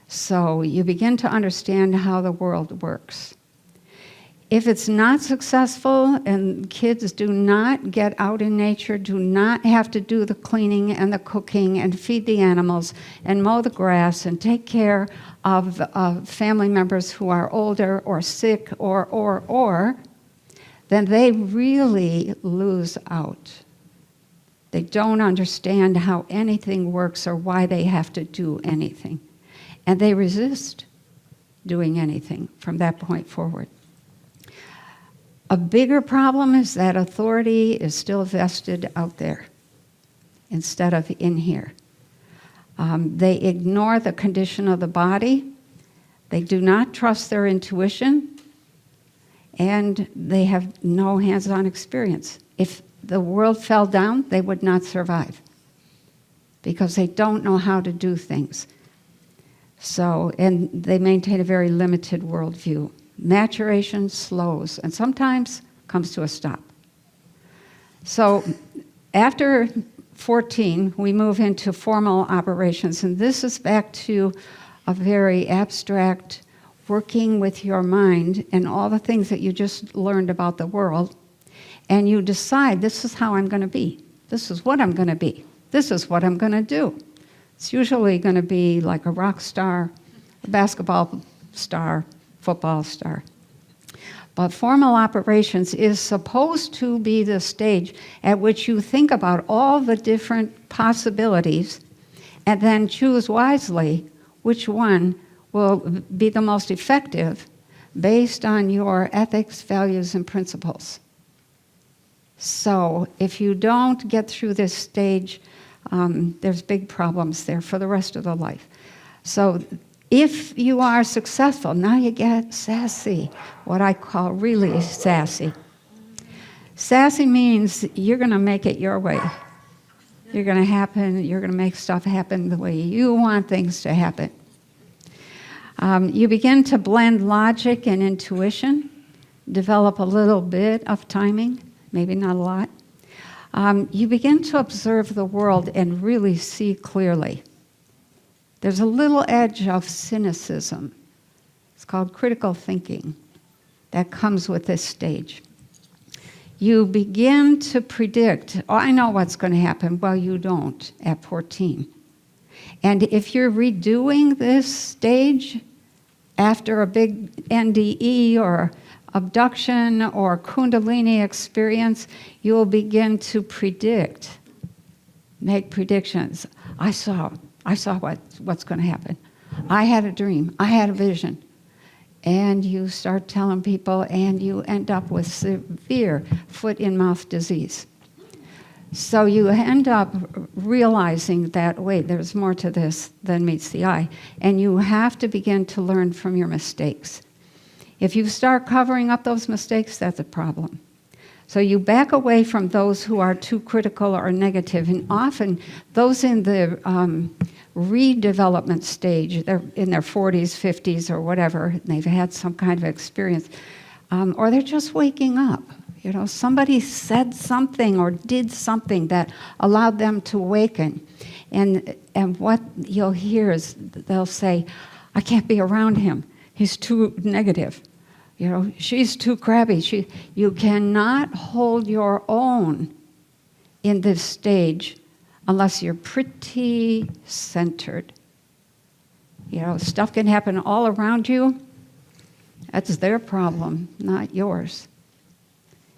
So you begin to understand how the world works. If it's not successful and kids do not get out in nature, do not have to do the cleaning and the cooking and feed the animals and mow the grass and take care of family members who are older or sick or, then they really lose out. They don't understand how anything works or why they have to do anything. And they resist doing anything from that point forward. A bigger problem is that authority is still vested out there instead of in here. They ignore the condition of the body. They do not trust their intuition. And they have no hands-on experience. If the world fell down, they would not survive because they don't know how to do things. So, and they maintain a very limited worldview. Maturation slows and sometimes comes to a stop. So after 14, we move into formal operations, and this is back to a very abstract working with your mind and all the things that you just learned about the world, and you decide, this is how I'm going to be. This is what I'm going to be. This is what I'm going to do. It's usually going to be like a rock star, a basketball star, football star. But formal operations is supposed to be the stage at which you think about all the different possibilities and then choose wisely which one will be the most effective based on your ethics, values, and principles. So if you don't get through this stage, there's big problems there for the rest of the life. So if you are successful, now you get sassy, what I call really sassy. Sassy means you're going to make it your way. You're going to make stuff happen the way you want things to happen. You begin to blend logic and intuition, develop a little bit of timing, maybe not a lot. You begin to observe the world and really see clearly. There's a little edge of cynicism. It's called critical thinking that comes with this stage. You begin to predict, oh, I know what's going to happen. Well, you don't at 14. And if you're redoing this stage after a big NDE or abduction or Kundalini experience, you'll begin to predict, make predictions. I saw what's going to happen. I had a dream. I had a vision. And you start telling people, and you end up with severe foot-in-mouth disease. So you end up realizing that, wait, there's more to this than meets the eye. And you have to begin to learn from your mistakes. If you start covering up those mistakes, that's a problem. So you back away from those who are too critical or negative, and often those in the redevelopment stage, they're in their 40s, 50s, or whatever, and they've had some kind of experience, or they're just waking up. You know, somebody said something or did something that allowed them to awaken. And what you'll hear is they'll say, I can't be around him. He's too negative. You know, she's too crabby. You cannot hold your own in this stage unless you're pretty centered. You know, stuff can happen all around you. That's their problem, not yours.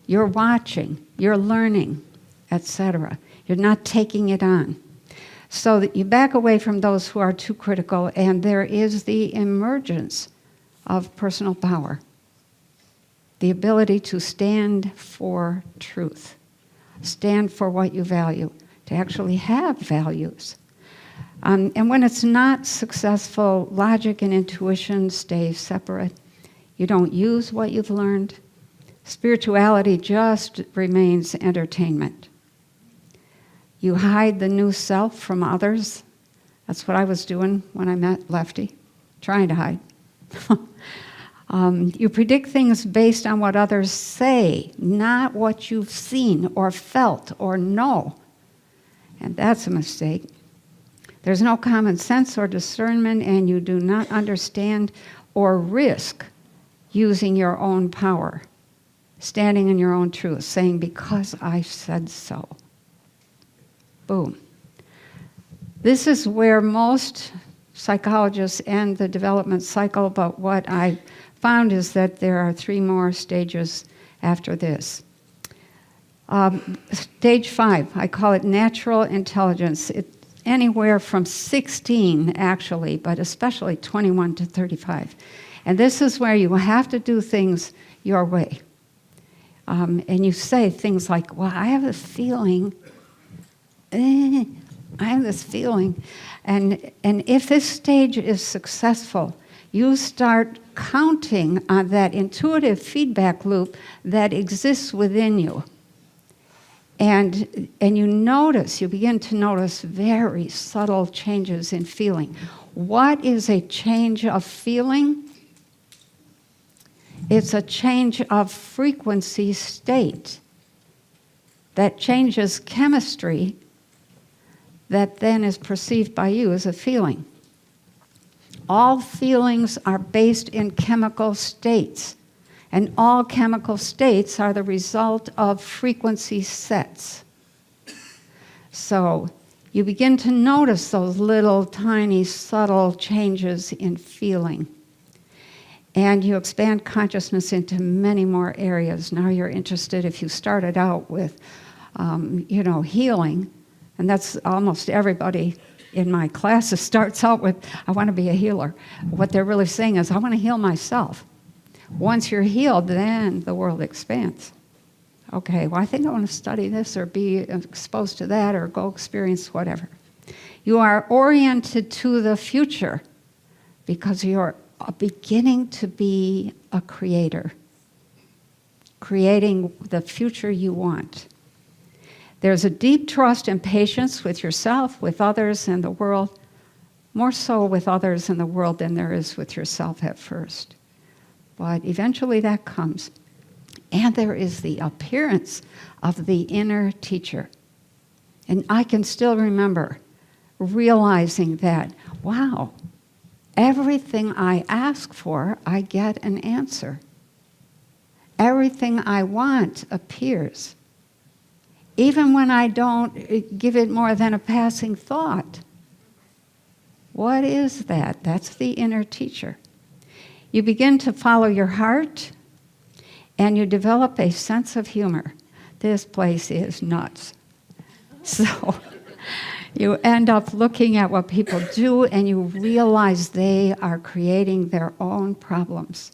You're watching, you're learning, etc. You're not taking it on. So that you back away from those who are too critical, and there is the emergence of personal power. The ability to stand for truth, stand for what you value, to actually have values. And when it's not successful, logic and intuition stay separate. You don't use what you've learned. Spirituality just remains entertainment. You hide the new self from others. That's what I was doing when I met Lefty, trying to hide. You predict things based on what others say, not what you've seen or felt or know. And that's a mistake. There's no common sense or discernment, and you do not understand or risk using your own power, standing in your own truth, saying, because I said so. Boom. This is where most psychologists end the development cycle, but what I found is that there are 3 more stages after this. Stage 5, I call it natural intelligence. It's anywhere from 16, actually, but especially 21 to 35. And this is where you have to do things your way. And you say things like, well, I have a feeling, I have this feeling. And if this stage is successful, you start counting on that intuitive feedback loop that exists within you. And you begin to notice very subtle changes in feeling. What is a change of feeling? It's a change of frequency state that changes chemistry that then is perceived by you as a feeling. All feelings are based in chemical states, and all chemical states are the result of frequency sets. So you begin to notice those little tiny subtle changes in feeling. And you expand consciousness into many more areas. Now you're interested, if you started out with, healing, and that's almost everybody in my classes starts out with, I want to be a healer. What they're really saying is, I want to heal myself. Once you're healed, then the world expands. Okay, well, I think I want to study this or be exposed to that or go experience whatever. You are oriented to the future because you're beginning to be a creator, creating the future you want. There's a deep trust and patience with yourself, with others, and the world, more so with others in the world than there is with yourself at first. But eventually that comes. And there is the appearance of the inner teacher. And I can still remember realizing that, wow, everything I ask for, I get an answer. Everything I want appears. Even when I don't give it more than a passing thought. What is that? That's the inner teacher. You begin to follow your heart, and you develop a sense of humor. This place is nuts. So you end up looking at what people do, and you realize they are creating their own problems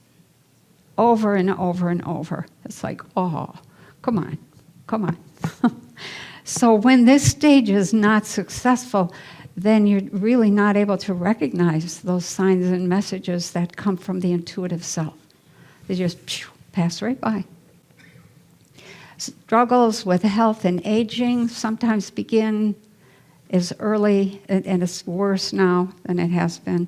over and over and over. It's like, oh, come on. So when this stage is not successful, then you're really not able to recognize those signs and messages that come from the intuitive self. They just pass right by. Struggles with health and aging sometimes begin as early, and it's worse now than it has been.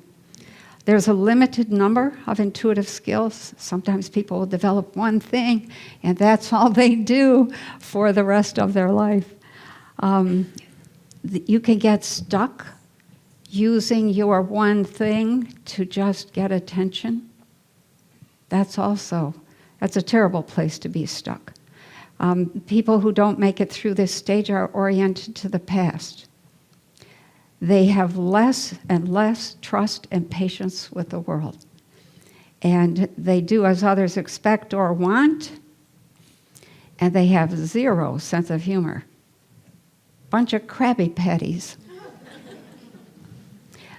There's a limited number of intuitive skills. Sometimes people will develop one thing, and that's all they do for the rest of their life. You can get stuck using your one thing to just get attention. That's a terrible place to be stuck. People who don't make it through this stage are oriented to the past. They have less and less trust and patience with the world. And they do as others expect or want, and they have zero sense of humor. Bunch of Krabby Patties.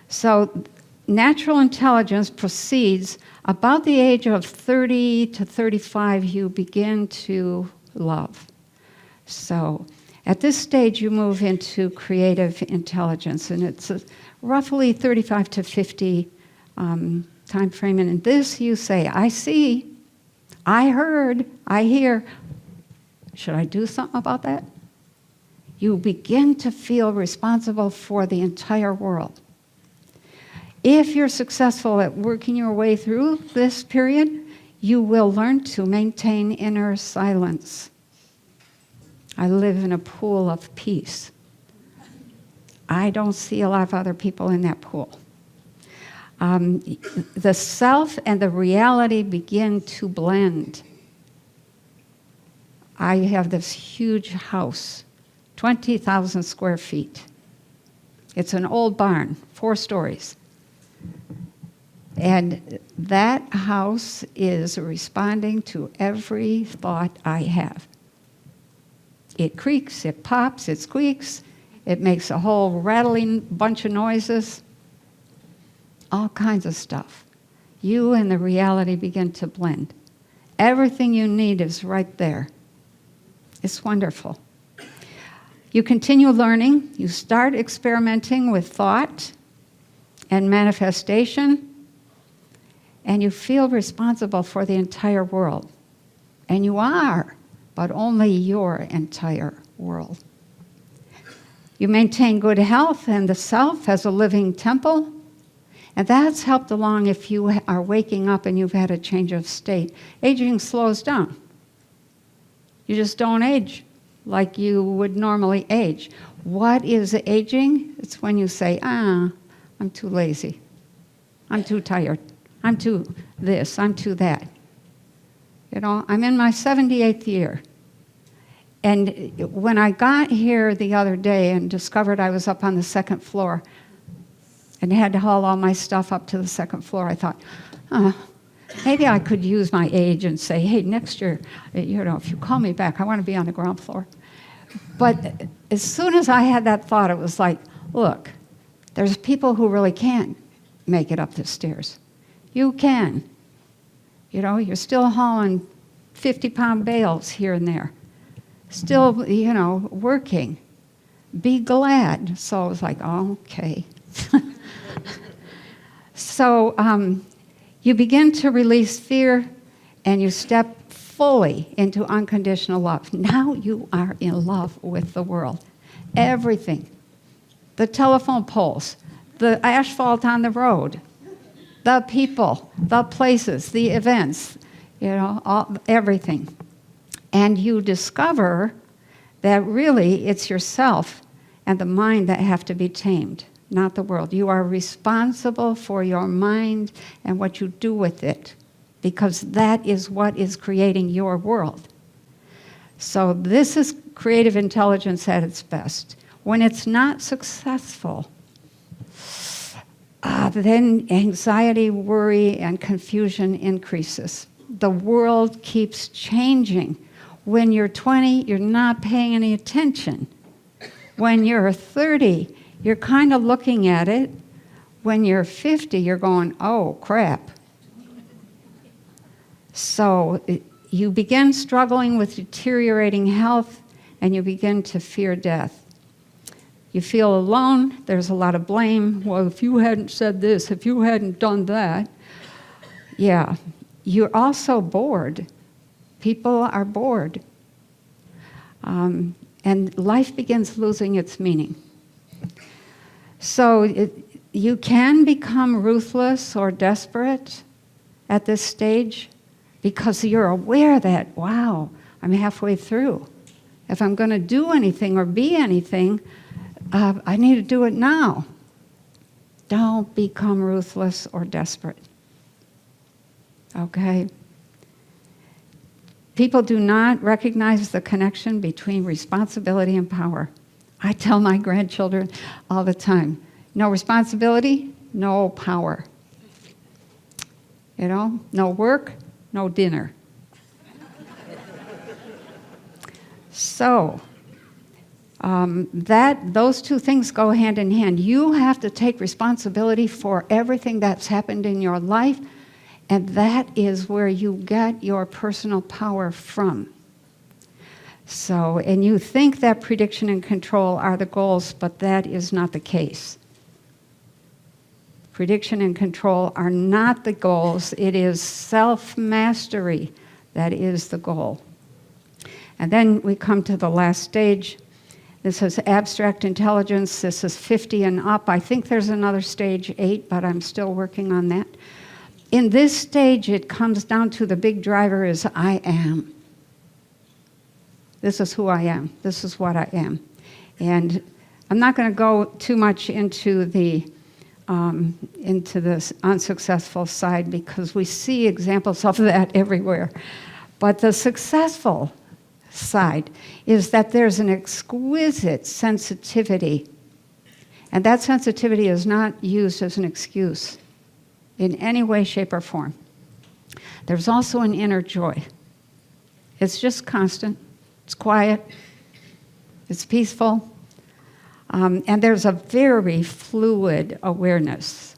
So natural intelligence proceeds about the age of 30 to 35, you begin to love. So at this stage, you move into creative intelligence, and it's roughly 35 to 50 time frame. And in this, you say, I see, I heard, I hear. Should I do something about that? You begin to feel responsible for the entire world. If you're successful at working your way through this period, you will learn to maintain inner silence. I live in a pool of peace. I don't see a lot of other people in that pool. The self and the reality begin to blend. I have this huge house, 20,000 square feet. It's an old barn, 4 stories. And that house is responding to every thought I have. It creaks, it pops, it squeaks, it makes a whole rattling bunch of noises, all kinds of stuff. You and the reality begin to blend. Everything you need is right there. It's wonderful. You continue learning, you start experimenting with thought and manifestation, and you feel responsible for the entire world. And you are, but only your entire world. You maintain good health and the self as a living temple, and that's helped along if you are waking up and you've had a change of state. Aging slows down. You just don't age like you would normally age. What is aging? It's when you say, I'm too lazy. I'm too tired. I'm too this. I'm too that. You know, I'm in my 78th year. And when I got here the other day and discovered I was up on the 2nd floor and had to haul all my stuff up to the 2nd floor, I thought, maybe I could use my age and say, hey, next year, you know, if you call me back, I want to be on the ground floor. But as soon as I had that thought, it was like, look, there's people who really can't make it up the stairs. You can. You know, you're still hauling 50-pound bales here and there. Still, you know, working. Be glad. So I was like, oh, okay. So you begin to release fear, and you step fully into unconditional love. Now you are in love with the world. Everything. The telephone poles, the asphalt on the road, the people, the places, the events, you know, everything. And you discover that really it's yourself and the mind that have to be tamed, not the world. You are responsible for your mind and what you do with it, because that is what is creating your world. So this is creative intelligence at its best. When it's not successful, then anxiety, worry, and confusion increases. The world keeps changing. When you're 20, you're not paying any attention. When you're 30, you're kind of looking at it. When you're 50, you're going, oh, crap. So you begin struggling with deteriorating health, and you begin to fear death. You feel alone. There's a lot of blame. Well, if you hadn't said this, if you hadn't done that. Yeah. You're also bored. People are bored. And life begins losing its meaning. So you can become ruthless or desperate at this stage because you're aware that, wow, I'm halfway through. If I'm going to do anything or be anything, I need to do it now. Don't become ruthless or desperate. Okay? People do not recognize the connection between responsibility and power. I tell my grandchildren all the time, no responsibility, no power. You know, no work, no dinner. So, those two things go hand in hand. You have to take responsibility for everything that's happened in your life, and that is where you get your personal power from. So, and you think that prediction and control are the goals, but that is not the case. Prediction and control are not the goals. It is self-mastery that is the goal. And then we come to the last stage. This is abstract intelligence. This is 50 and up. I think there's another stage, 8, but I'm still working on that. In this stage, it comes down to the big driver is I am. This is who I am. This is what I am. And I'm not going to go too much into the into this unsuccessful side because we see examples of that everywhere. But the successful side is that there's an exquisite sensitivity, and that sensitivity is not used as an excuse in any way, shape, or form. There's also an inner joy. It's just constant, it's quiet, it's peaceful, and there's a very fluid awareness.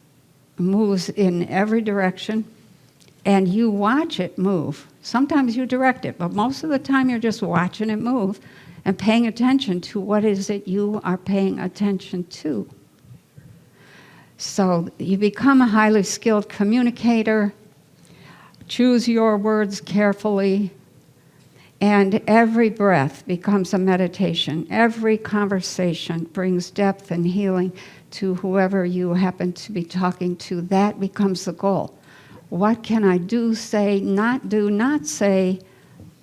It moves in every direction, and you watch it move. Sometimes you direct it, but most of the time you're just watching it move and paying attention to what is it you are paying attention to. So you become a highly skilled communicator, choose your words carefully, and every breath becomes a meditation. Every conversation brings depth and healing to whoever you happen to be talking to. That becomes the goal. What can I do, not say,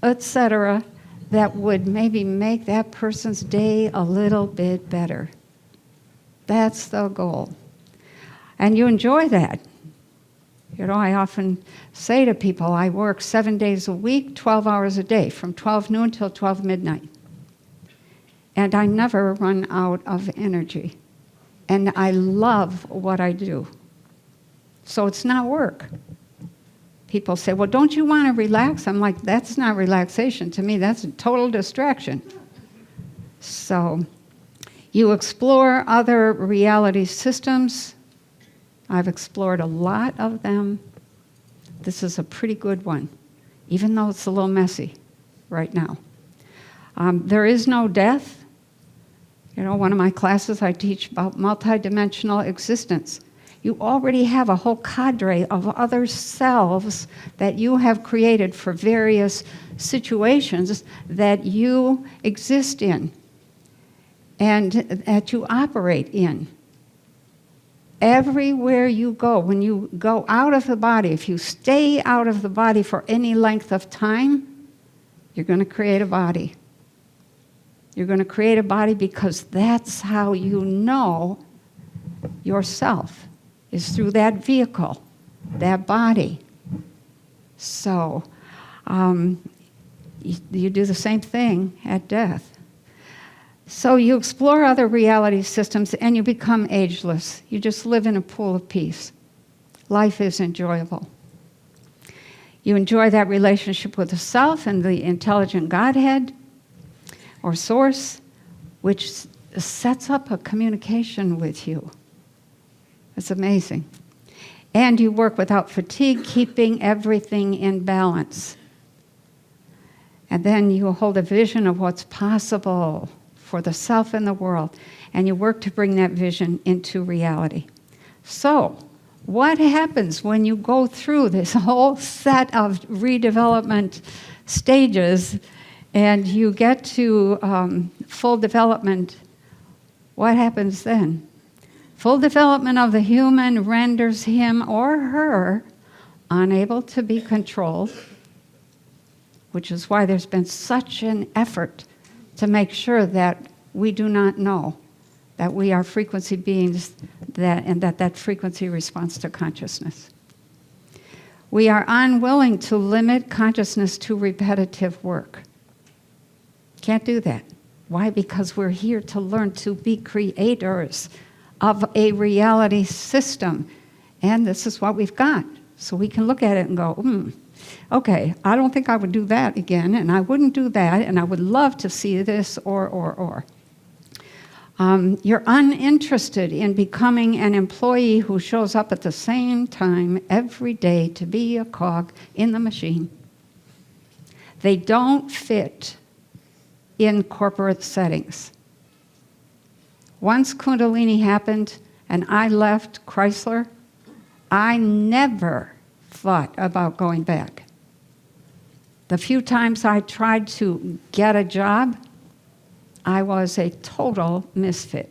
etc., that would maybe make that person's day a little bit better? That's the goal. And you enjoy that. You know, I often say to people, I work 7 days a week, 12 hours a day, from 12 noon till 12 midnight. And I never run out of energy. And I love what I do. So it's not work. People say, well, don't you want to relax? I'm like, that's not relaxation. To me, that's a total distraction. So you explore other reality systems. I've explored a lot of them. This is a pretty good one, even though it's a little messy right now. There is no death. You know, one of my classes I teach about multidimensional existence. You already have a whole cadre of other selves that you have created for various situations that you exist in and that you operate in. Everywhere you go, when you go out of the body, if you stay out of the body for any length of time, you're going to create a body. You're going to create a body because that's how you know yourself, is through that vehicle, that body. So you do the same thing at death. So you explore other reality systems and you become ageless. You just live in a pool of peace. Life is enjoyable. You enjoy that relationship with the self and the intelligent Godhead or source, which sets up a communication with you. It's amazing. And you work without fatigue, keeping everything in balance. And then you hold a vision of what's possible for the self and the world, and you work to bring that vision into reality. So, what happens when you go through this whole set of redevelopment stages and you get to full development? What happens then? Full development of the human renders him or her unable to be controlled, which is why there's been such an effort to make sure that we do not know that we are frequency beings and that frequency responds to consciousness. We are unwilling to limit consciousness to repetitive work. Can't do that. Why? Because we're here to learn to be creators of a reality system. And this is what we've got. So we can look at it and go, okay, I don't think I would do that again, and I wouldn't do that, and I would love to see this, or. You're uninterested in becoming an employee who shows up at the same time every day to be a cog in the machine. They don't fit in corporate settings. Once Kundalini happened and I left Chrysler, I never thought about going back. The few times I tried to get a job, I was a total misfit.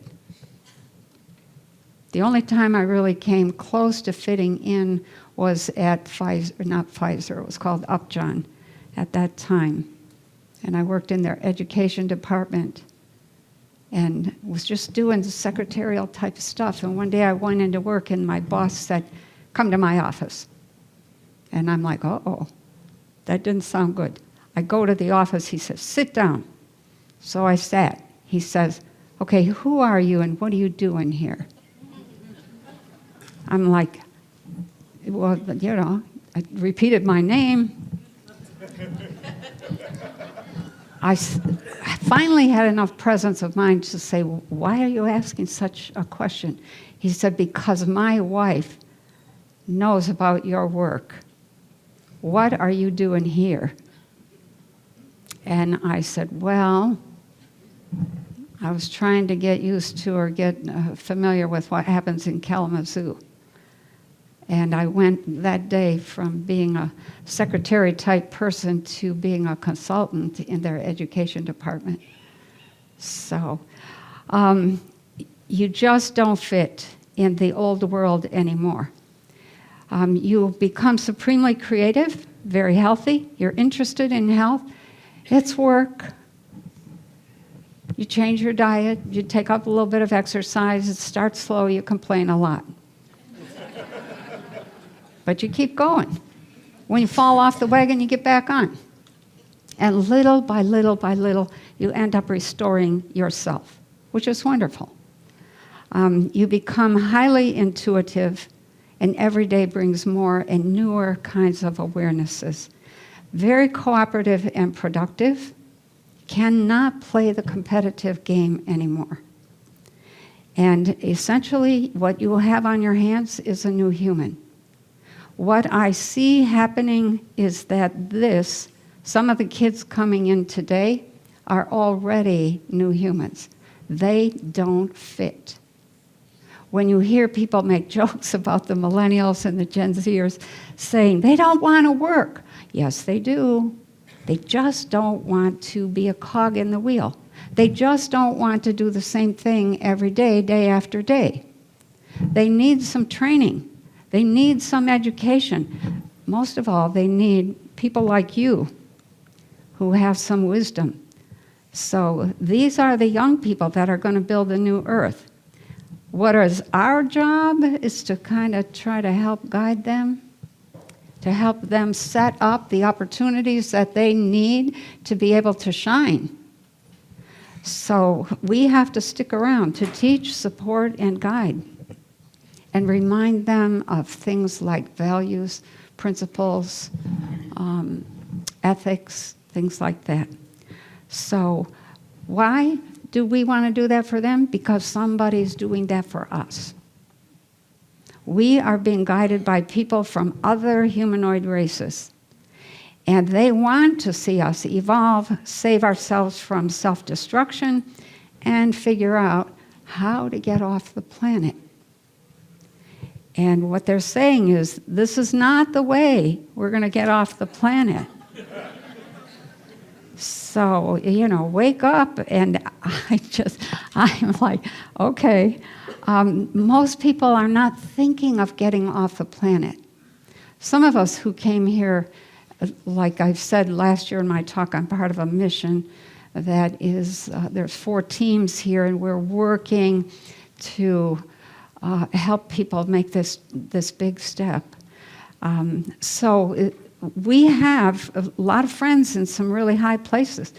The only time I really came close to fitting in was at Pfizer, not Pfizer, it was called Upjohn at that time. And I worked in their education department. and was just doing secretarial type of stuff. And one day I went into work and my boss said, "Come to my office." And I'm like, uh-oh, that didn't sound good. I go to the office, he says, "Sit down." So I sat. He says, "Okay, who are you and what are you doing here?" I'm like, well, you know, I repeated my name. I finally had enough presence of mind to say, "Why are you asking such a question?" He said, "Because my wife knows about your work. What are you doing here?" And I said, "Well, I was trying to get used to or get familiar with what happens in Kalamazoo." And I went that day from being a secretary-type person to being a consultant in their education department. So you just don't fit in the old world anymore. You become supremely creative, very healthy. You're interested in health. It's work. You change your diet. You take up a little bit of exercise. It starts slow. You complain a lot. But you keep going. When you fall off the wagon, you get back on. And little by little by little, you end up restoring yourself, which is wonderful. You become highly intuitive, and every day brings more and newer kinds of awarenesses. Very cooperative and productive, cannot play the competitive game anymore. And essentially, what you have on your hands is a new human. What I see happening is that some of the kids coming in today are already new humans. They don't fit. When you hear people make jokes about the millennials and the Gen Zers saying they don't want to work, yes, they do. They just don't want to be a cog in the wheel. They just don't want to do the same thing every day, day after day. They need some training. They need some education. Most of all, they need people like you who have some wisdom. So these are the young people that are going to build a new earth. What is our job is to kind of try to help guide them, to help them set up the opportunities that they need to be able to shine. So we have to stick around to teach, support, and guide, and remind them of things like values, principles, ethics, things like that. So why do we want to do that for them? Because somebody's doing that for us. We are being guided by people from other humanoid races. And they want to see us evolve, save ourselves from self-destruction, and figure out how to get off the planet. And what they're saying is, this is not the way we're going to get off the planet. So, wake up. And I'm like, okay. Most people are not thinking of getting off the planet. Some of us who came here, like I've said last year in my talk, I'm part of a mission that is, there's 4 teams here, and we're working to help people make this big step. We have a lot of friends in some really high places,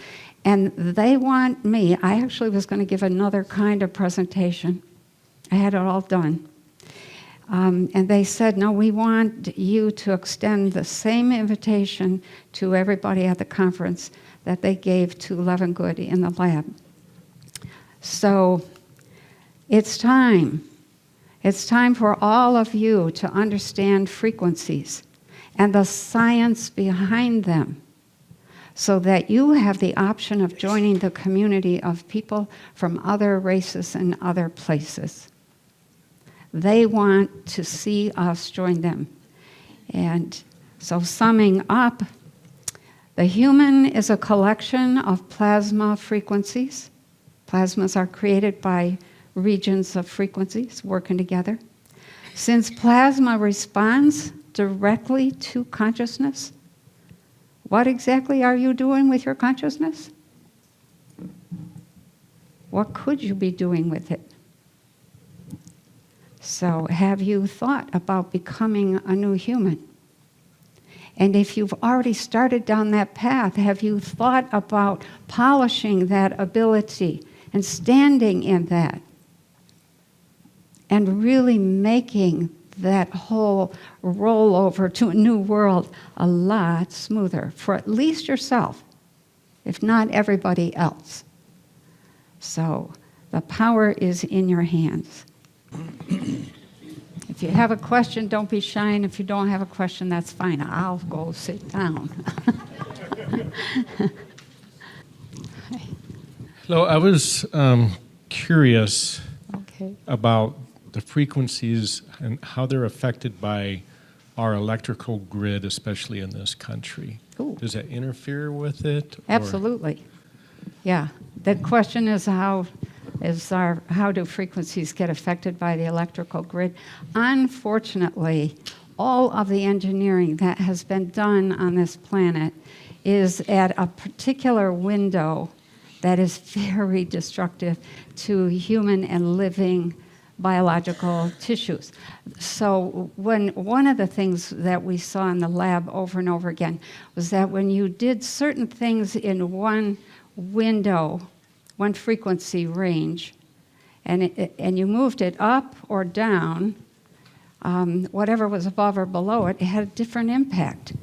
and they want me. I actually was going to give another kind of presentation. I had it all done. And they said, no, we want you to extend the same invitation to everybody at the conference that they gave to Levengood in the lab. So it's time. It's time for all of you to understand frequencies and the science behind them, so that you have the option of joining the community of people from other races and other places. They want to see us join them. And so, summing up, the human is a collection of plasma frequencies. Plasmas are created by regions of frequencies working together. Since plasma responds directly to consciousness, what exactly are you doing with your consciousness? what could you be doing with it? So have you thought about becoming a new human? And if you've already started down that path, have you thought about polishing that ability and standing in that and really making that whole rollover to a new world a lot smoother for at least yourself, if not everybody else? So the power is in your hands. If you have a question, don't be shy, and if you don't have a question, that's fine. I'll go sit down. Hello, I was curious Okay. about the frequencies and how they're affected by our electrical grid, especially in this country. Ooh. Does that interfere with it? or- Absolutely. Yeah. The question is how do frequencies get affected by the electrical grid? Unfortunately, all of the engineering that has been done on this planet is at a particular window that is very destructive to human and living biological tissues. So one of the things that we saw in the lab over and over again was that when you did certain things in one window, one frequency range, and you moved it up or down, whatever was above or below it had a different impact.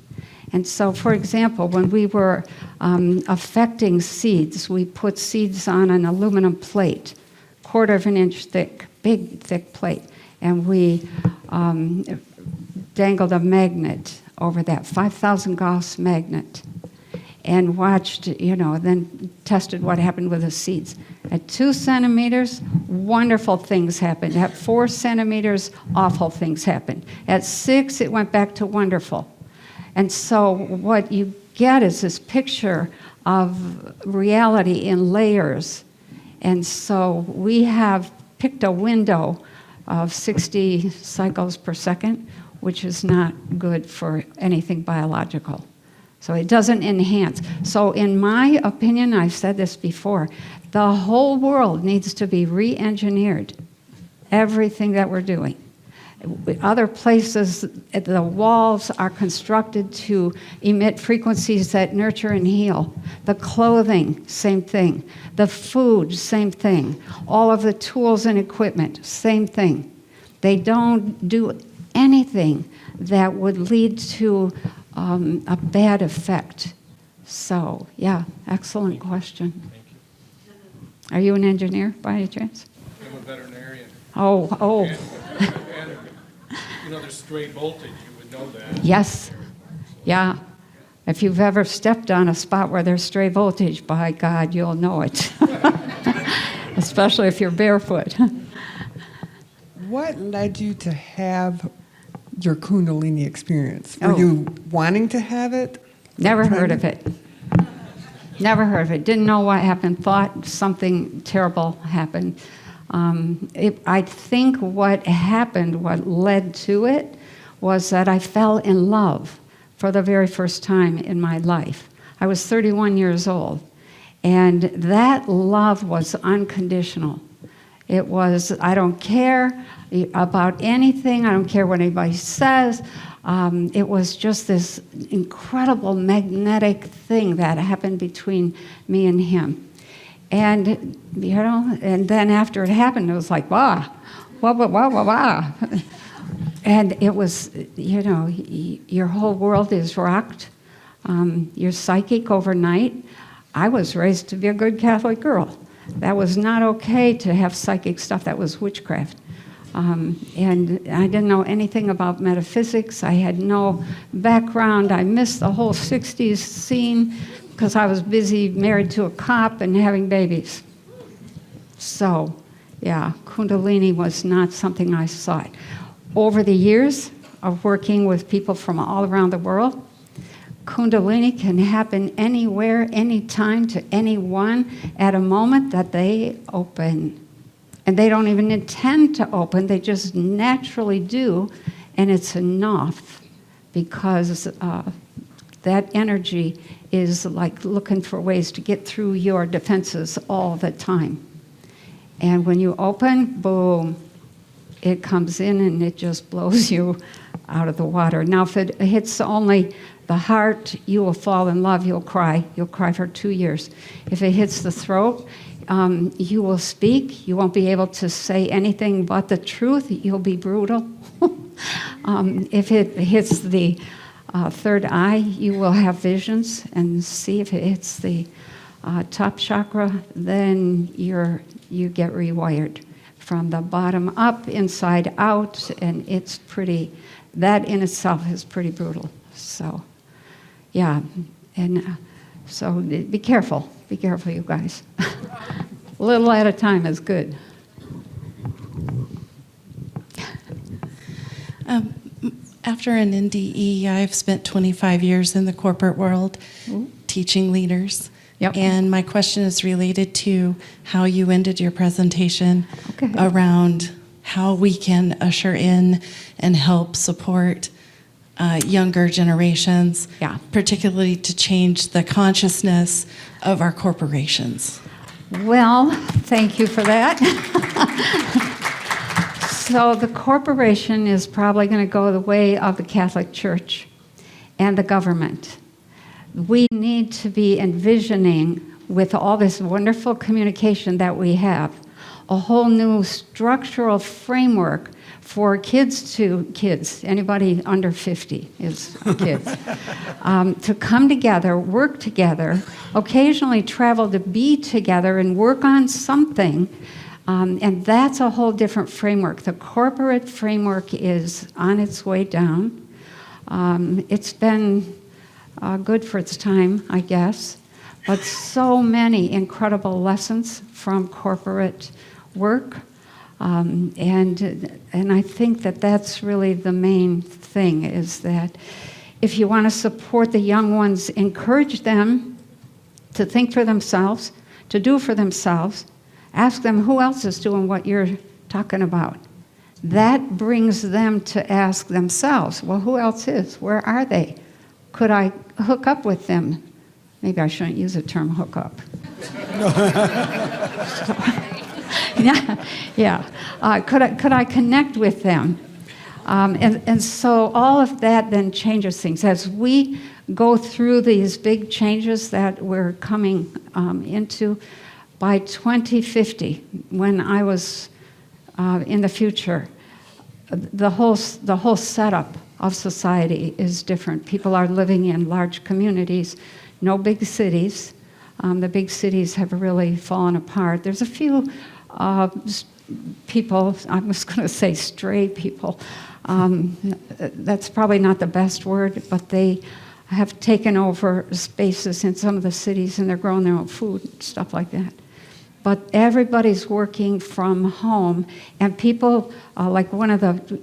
And so, for example, when we were affecting seeds, we put seeds on an aluminum plate, 1/4 of an inch thick, big, thick plate, and we dangled a magnet over that, 5,000 Gauss magnet, and watched, then tested what happened with the seeds. At 2 centimeters, wonderful things happened. At 4 centimeters, awful things happened. At 6, it went back to wonderful. And so what you get is this picture of reality in layers. And so we have picked a window of 60 cycles per second, which is not good for anything biological. So it doesn't enhance. So in my opinion, I've said this before, the whole world needs to be re-engineered, everything that we're doing. Other places, the walls are constructed to emit frequencies that nurture and heal. The clothing, same thing. The food, same thing. All of the tools and equipment, same thing. They don't do anything that would lead to a bad effect. So, yeah, excellent question. Thank you. Are you an engineer by any chance? I'm a veterinarian. Oh. And there's stray voltage, you would know that. Yes. Yeah. If you've ever stepped on a spot where there's stray voltage, by God, you'll know it. Especially if you're barefoot. What led you to have your Kundalini experience? Were Oh. you wanting to have it? Never heard of it. Never heard of it. Didn't know what happened. Thought something terrible happened. I think what happened, what led to it, was that I fell in love for the very first time in my life. I was 31 years old, and that love was unconditional. It was, I don't care about anything. I don't care what anybody says. It was just this incredible magnetic thing that happened between me and him. And, and then after it happened, it was like, wah, wah, wah, wah, wah, wah. And it was, your whole world is rocked. You're psychic overnight. I was raised to be a good Catholic girl. That was not okay to have psychic stuff. That was witchcraft. And I didn't know anything about metaphysics. I had no background. I missed the whole 60s scene because I was busy married to a cop and having babies. So, yeah, Kundalini was not something I sought. Over the years of working with people from all around the world, Kundalini can happen anywhere, anytime, to anyone at a moment that they open. And they don't even intend to open, they just naturally do, and it's enough because that energy is like looking for ways to get through your defenses all the time. And when you open, boom, it comes in and it just blows you out of the water. Now, if it hits only the heart, you will fall in love, you'll cry. You'll cry for 2 years. If it hits the throat, you will speak. You won't be able to say anything but the truth. You'll be brutal. If it hits the third eye, you will have visions and see. If it hits the top chakra, then you get rewired from the bottom up, inside out, and it's pretty, that in itself is pretty brutal. So, yeah, and so be careful, you guys. A little at a time is good. After an NDE, I've spent 25 years in the corporate world teaching leaders. Yep. And my question is related to how you ended your presentation around how we can usher in and help support younger generations, particularly to change the consciousness of our corporations. Well, thank you for that. So the corporation is probably going to go the way of the Catholic Church and the government. We need to be envisioning, with all this wonderful communication that we have, a whole new structural framework for kids, anybody under 50 is kids, to come together, work together, occasionally travel to be together and work on something. And that's a whole different framework. The corporate framework is on its way down. It's been good for its time, I guess, but so many incredible lessons from corporate work. And I think that that's really the main thing, is that if you want to support the young ones, encourage them to think for themselves, to do for themselves. Ask them who else is doing what you're talking about. That brings them to ask themselves, well, who else is? Where are they? Could I hook up with them? Maybe I shouldn't use the term hook up. Could I connect with them? And so all of that then changes things. As we go through these big changes that we're coming into, by 2050, when I was in the future, the whole setup of society is different. People are living in large communities, no big cities. The big cities have really fallen apart. There's a few people, I was going to say stray people. That's probably not the best word, but they have taken over spaces in some of the cities, and they're growing their own food, stuff like that. But everybody's working from home, and people, like one of the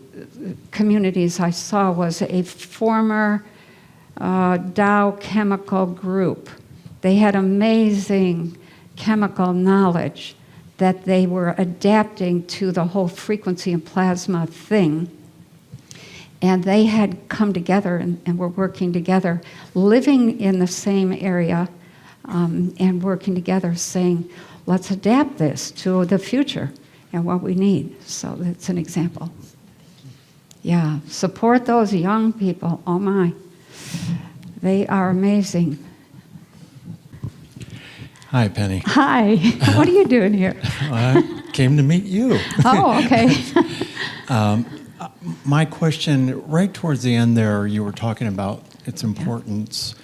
communities I saw was a former Dow chemical group. They had amazing chemical knowledge that they were adapting to the whole frequency and plasma thing. And they had come together and were working together, living in the same area, and working together, saying, let's adapt this to the future and what we need. So that's an example. Yeah, support those young people. Oh my, they are amazing. Hi, Penny. Hi, what are you doing here? I came to meet you. Oh, okay. My question, right towards the end there, you were talking about its importance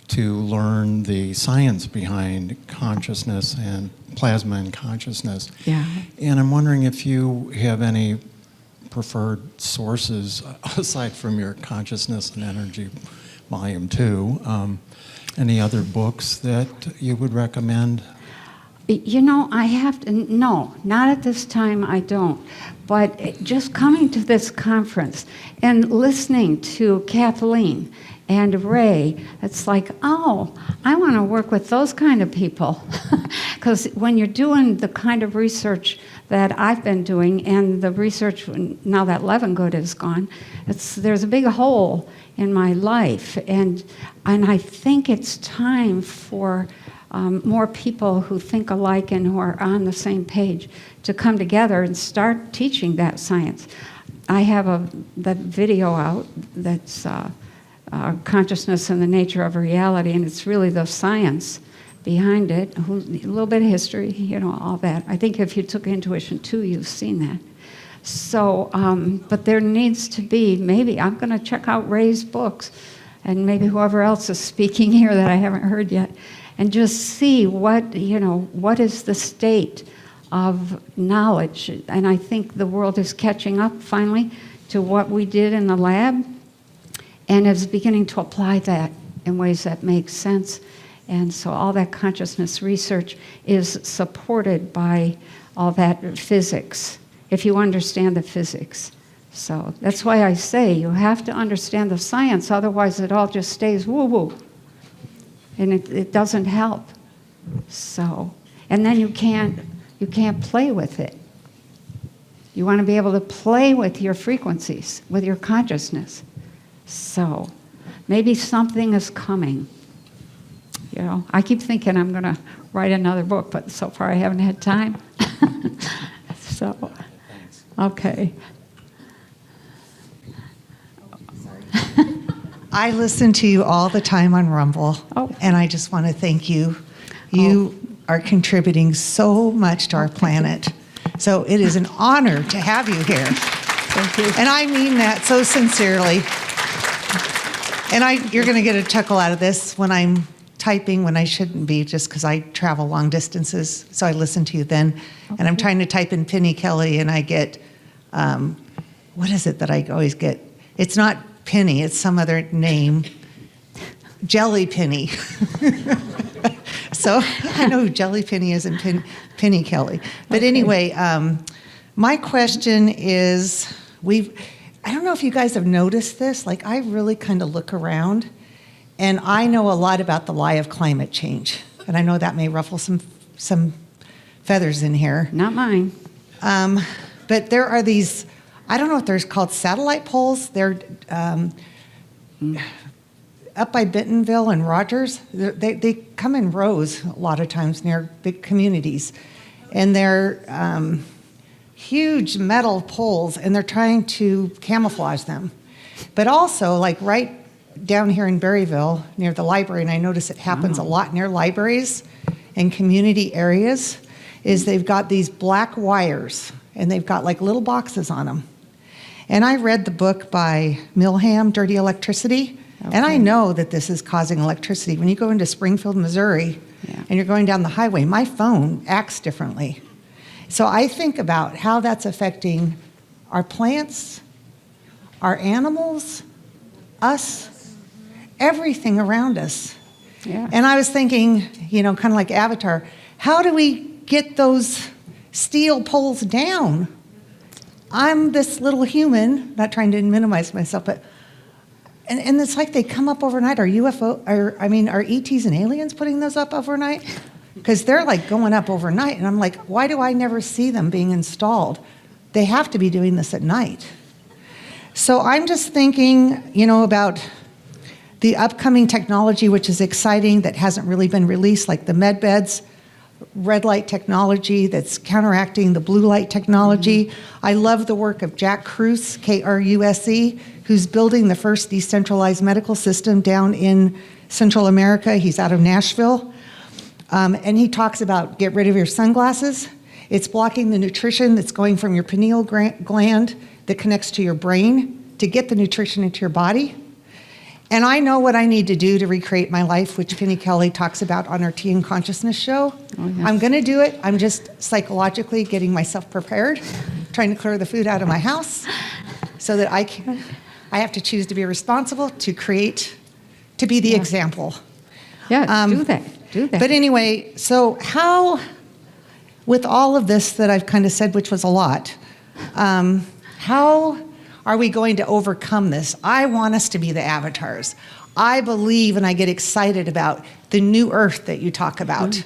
to learn the science behind consciousness and plasma and consciousness. Yeah. And I'm wondering if you have any preferred sources, aside from your Consciousness and Energy Volume 2, any other books that you would recommend? You know, I have to, no, not at this time, I don't. But just coming to this conference and listening to Kathleen and Ray, it's like, oh, I want to work with those kind of people. Because when you're doing the kind of research that I've been doing, and the research, now that Levengood is gone, there's a big hole in my life. And I think it's time for more people who think alike and who are on the same page to come together and start teaching that science. I have the video out that's Consciousness and the Nature of Reality, and it's really the science behind it, a little bit of history, all that. I think if you took Intuition 2, you've seen that. So, but there needs to be, maybe, I'm going to check out Ray's books, and maybe whoever else is speaking here that I haven't heard yet, and just see what is the state of knowledge. And I think the world is catching up finally to what we did in the lab, and is beginning to apply that in ways that make sense. And so all that consciousness research is supported by all that physics, if you understand the physics. So that's why I say you have to understand the science, otherwise it all just stays woo-woo. And it doesn't help. So, and then you can't play with it. You want to be able to play with your frequencies, with your consciousness. So maybe something is coming. I keep thinking I'm going to write another book, but so far I haven't had time. So, okay. I listen to you all the time on Rumble, and I just want to thank you. You are contributing so much to our planet. So it is an honor to have you here. Thank you. And I mean that so sincerely. And you're going to get a chuckle out of this when I'm typing when I shouldn't be, just because I travel long distances. So I listen to you then. Okay. And I'm trying to type in Penny Kelly, and I get, what is it that I always get? It's not Penny, it's some other name. Jelly Penny. So I know who Jelly Penny is and Penny Kelly. But anyway, my question is, I don't know if you guys have noticed this, like I really kind of look around, and I know a lot about the lie of climate change. And I know that may ruffle some feathers in here. Not mine. But there are these, I don't know if they're called satellite poles. They're up by Bentonville and Rogers. They come in rows a lot of times near big communities. And they're huge metal poles, and they're trying to camouflage them. But also, like right down here in Berryville, near the library, and I notice it happens a lot near libraries and community areas, is they've got these black wires, and they've got like little boxes on them. And I read the book by Milham, Dirty Electricity, and I know that this is causing electricity. When you go into Springfield, Missouri, and you're going down the highway, my phone acts differently. So I think about how that's affecting our plants, our animals, us, everything around us. Yeah. And I was thinking, kind of like Avatar, how do we get those steel poles down? I'm this little human, not trying to minimize myself, but and it's like they come up overnight. Are ETs and aliens putting those up overnight? Because they're like going up overnight, and I'm like, why do I never see them being installed? They have to be doing this at night. So I'm just thinking, about the upcoming technology, which is exciting, that hasn't really been released, like the med beds, red light technology that's counteracting the blue light technology. Mm-hmm. I love the work of Jack Kruse, Kruse, who's building the first decentralized medical system down in Central America. He's out of Nashville. And he talks about get rid of your sunglasses. It's blocking the nutrition that's going from your pineal gland that connects to your brain to get the nutrition into your body. And I know what I need to do to recreate my life, which Penny Kelly talks about on her Tea and Consciousness show. Oh, yes. I'm going to do it. I'm just psychologically getting myself prepared, trying to clear the food out of my house so that I have to choose to be responsible, to create, to be the example. Yeah, do that. But anyway, so how, with all of this that I've kind of said, which was a lot, how are we going to overcome this? I want us to be the avatars. I believe and I get excited about the new earth that you talk about.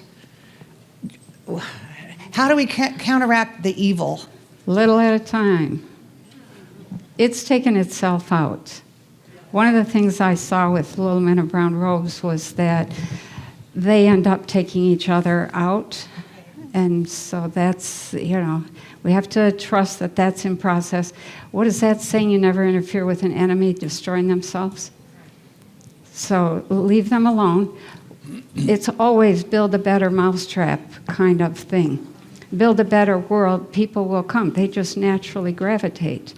How do we counteract the evil? Little at a time. It's taken itself out. One of the things I saw with Little Men in Brown Robes was that they end up taking each other out. And so that's, we have to trust that that's in process. What is that saying? You never interfere with an enemy destroying themselves? So leave them alone. It's always build a better mousetrap kind of thing. Build a better world, people will come. They just naturally gravitate.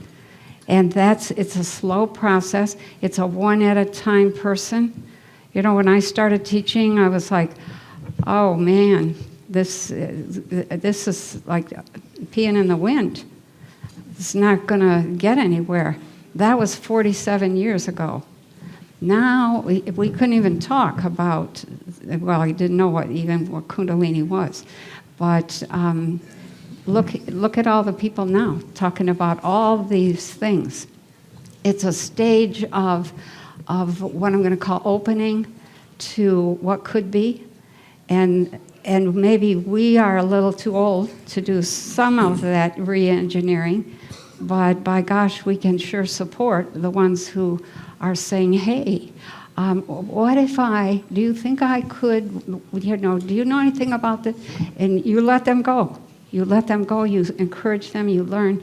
And it's a slow process. It's a one at a time person. When I started teaching, I was like, oh man, this is like peeing in the wind. It's not going to get anywhere. That was 47 years ago. Now, we couldn't even talk about, well, I didn't know what Kundalini was. But look at all the people now talking about all these things. It's a stage of what I'm going to call opening to what could be. And maybe we are a little too old to do some of that re-engineering, but by gosh, we can sure support the ones who are saying, hey, what if do you think I could, do you know anything about this? And you let them go. You let them go, you encourage them, you learn.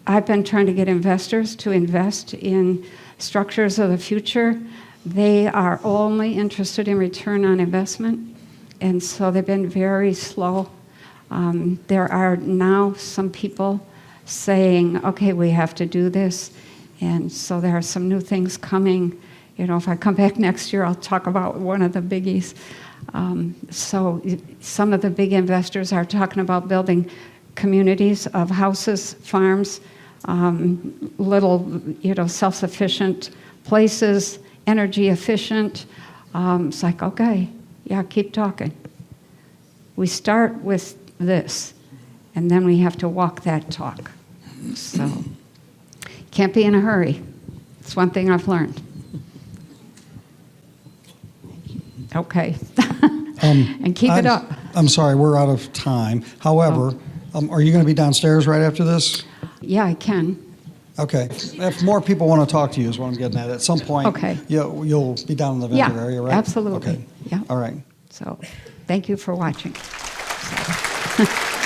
I've been trying to get investors to invest in structures of the future. They are only interested in return on investment, and so they've been very slow. There are now some people saying, okay, we have to do this, and so there are some new things coming. If I come back next year, I'll talk about one of the biggies. So some of the big investors are talking about building communities of houses, farms, little, self-sufficient places, energy efficient. It's like, okay, yeah, keep talking. We start with this, and then we have to walk that talk. So can't be in a hurry. It's one thing I've learned. Okay. And keep it up. I'm sorry, we're out of time. However, are you going to be downstairs right after this? Yeah, I can. Okay. If more people want to talk to you is what I'm getting at. At some point, Okay. you'll be down in the vendor area, right? Absolutely. Okay. Yeah. All right. So thank you for watching. So.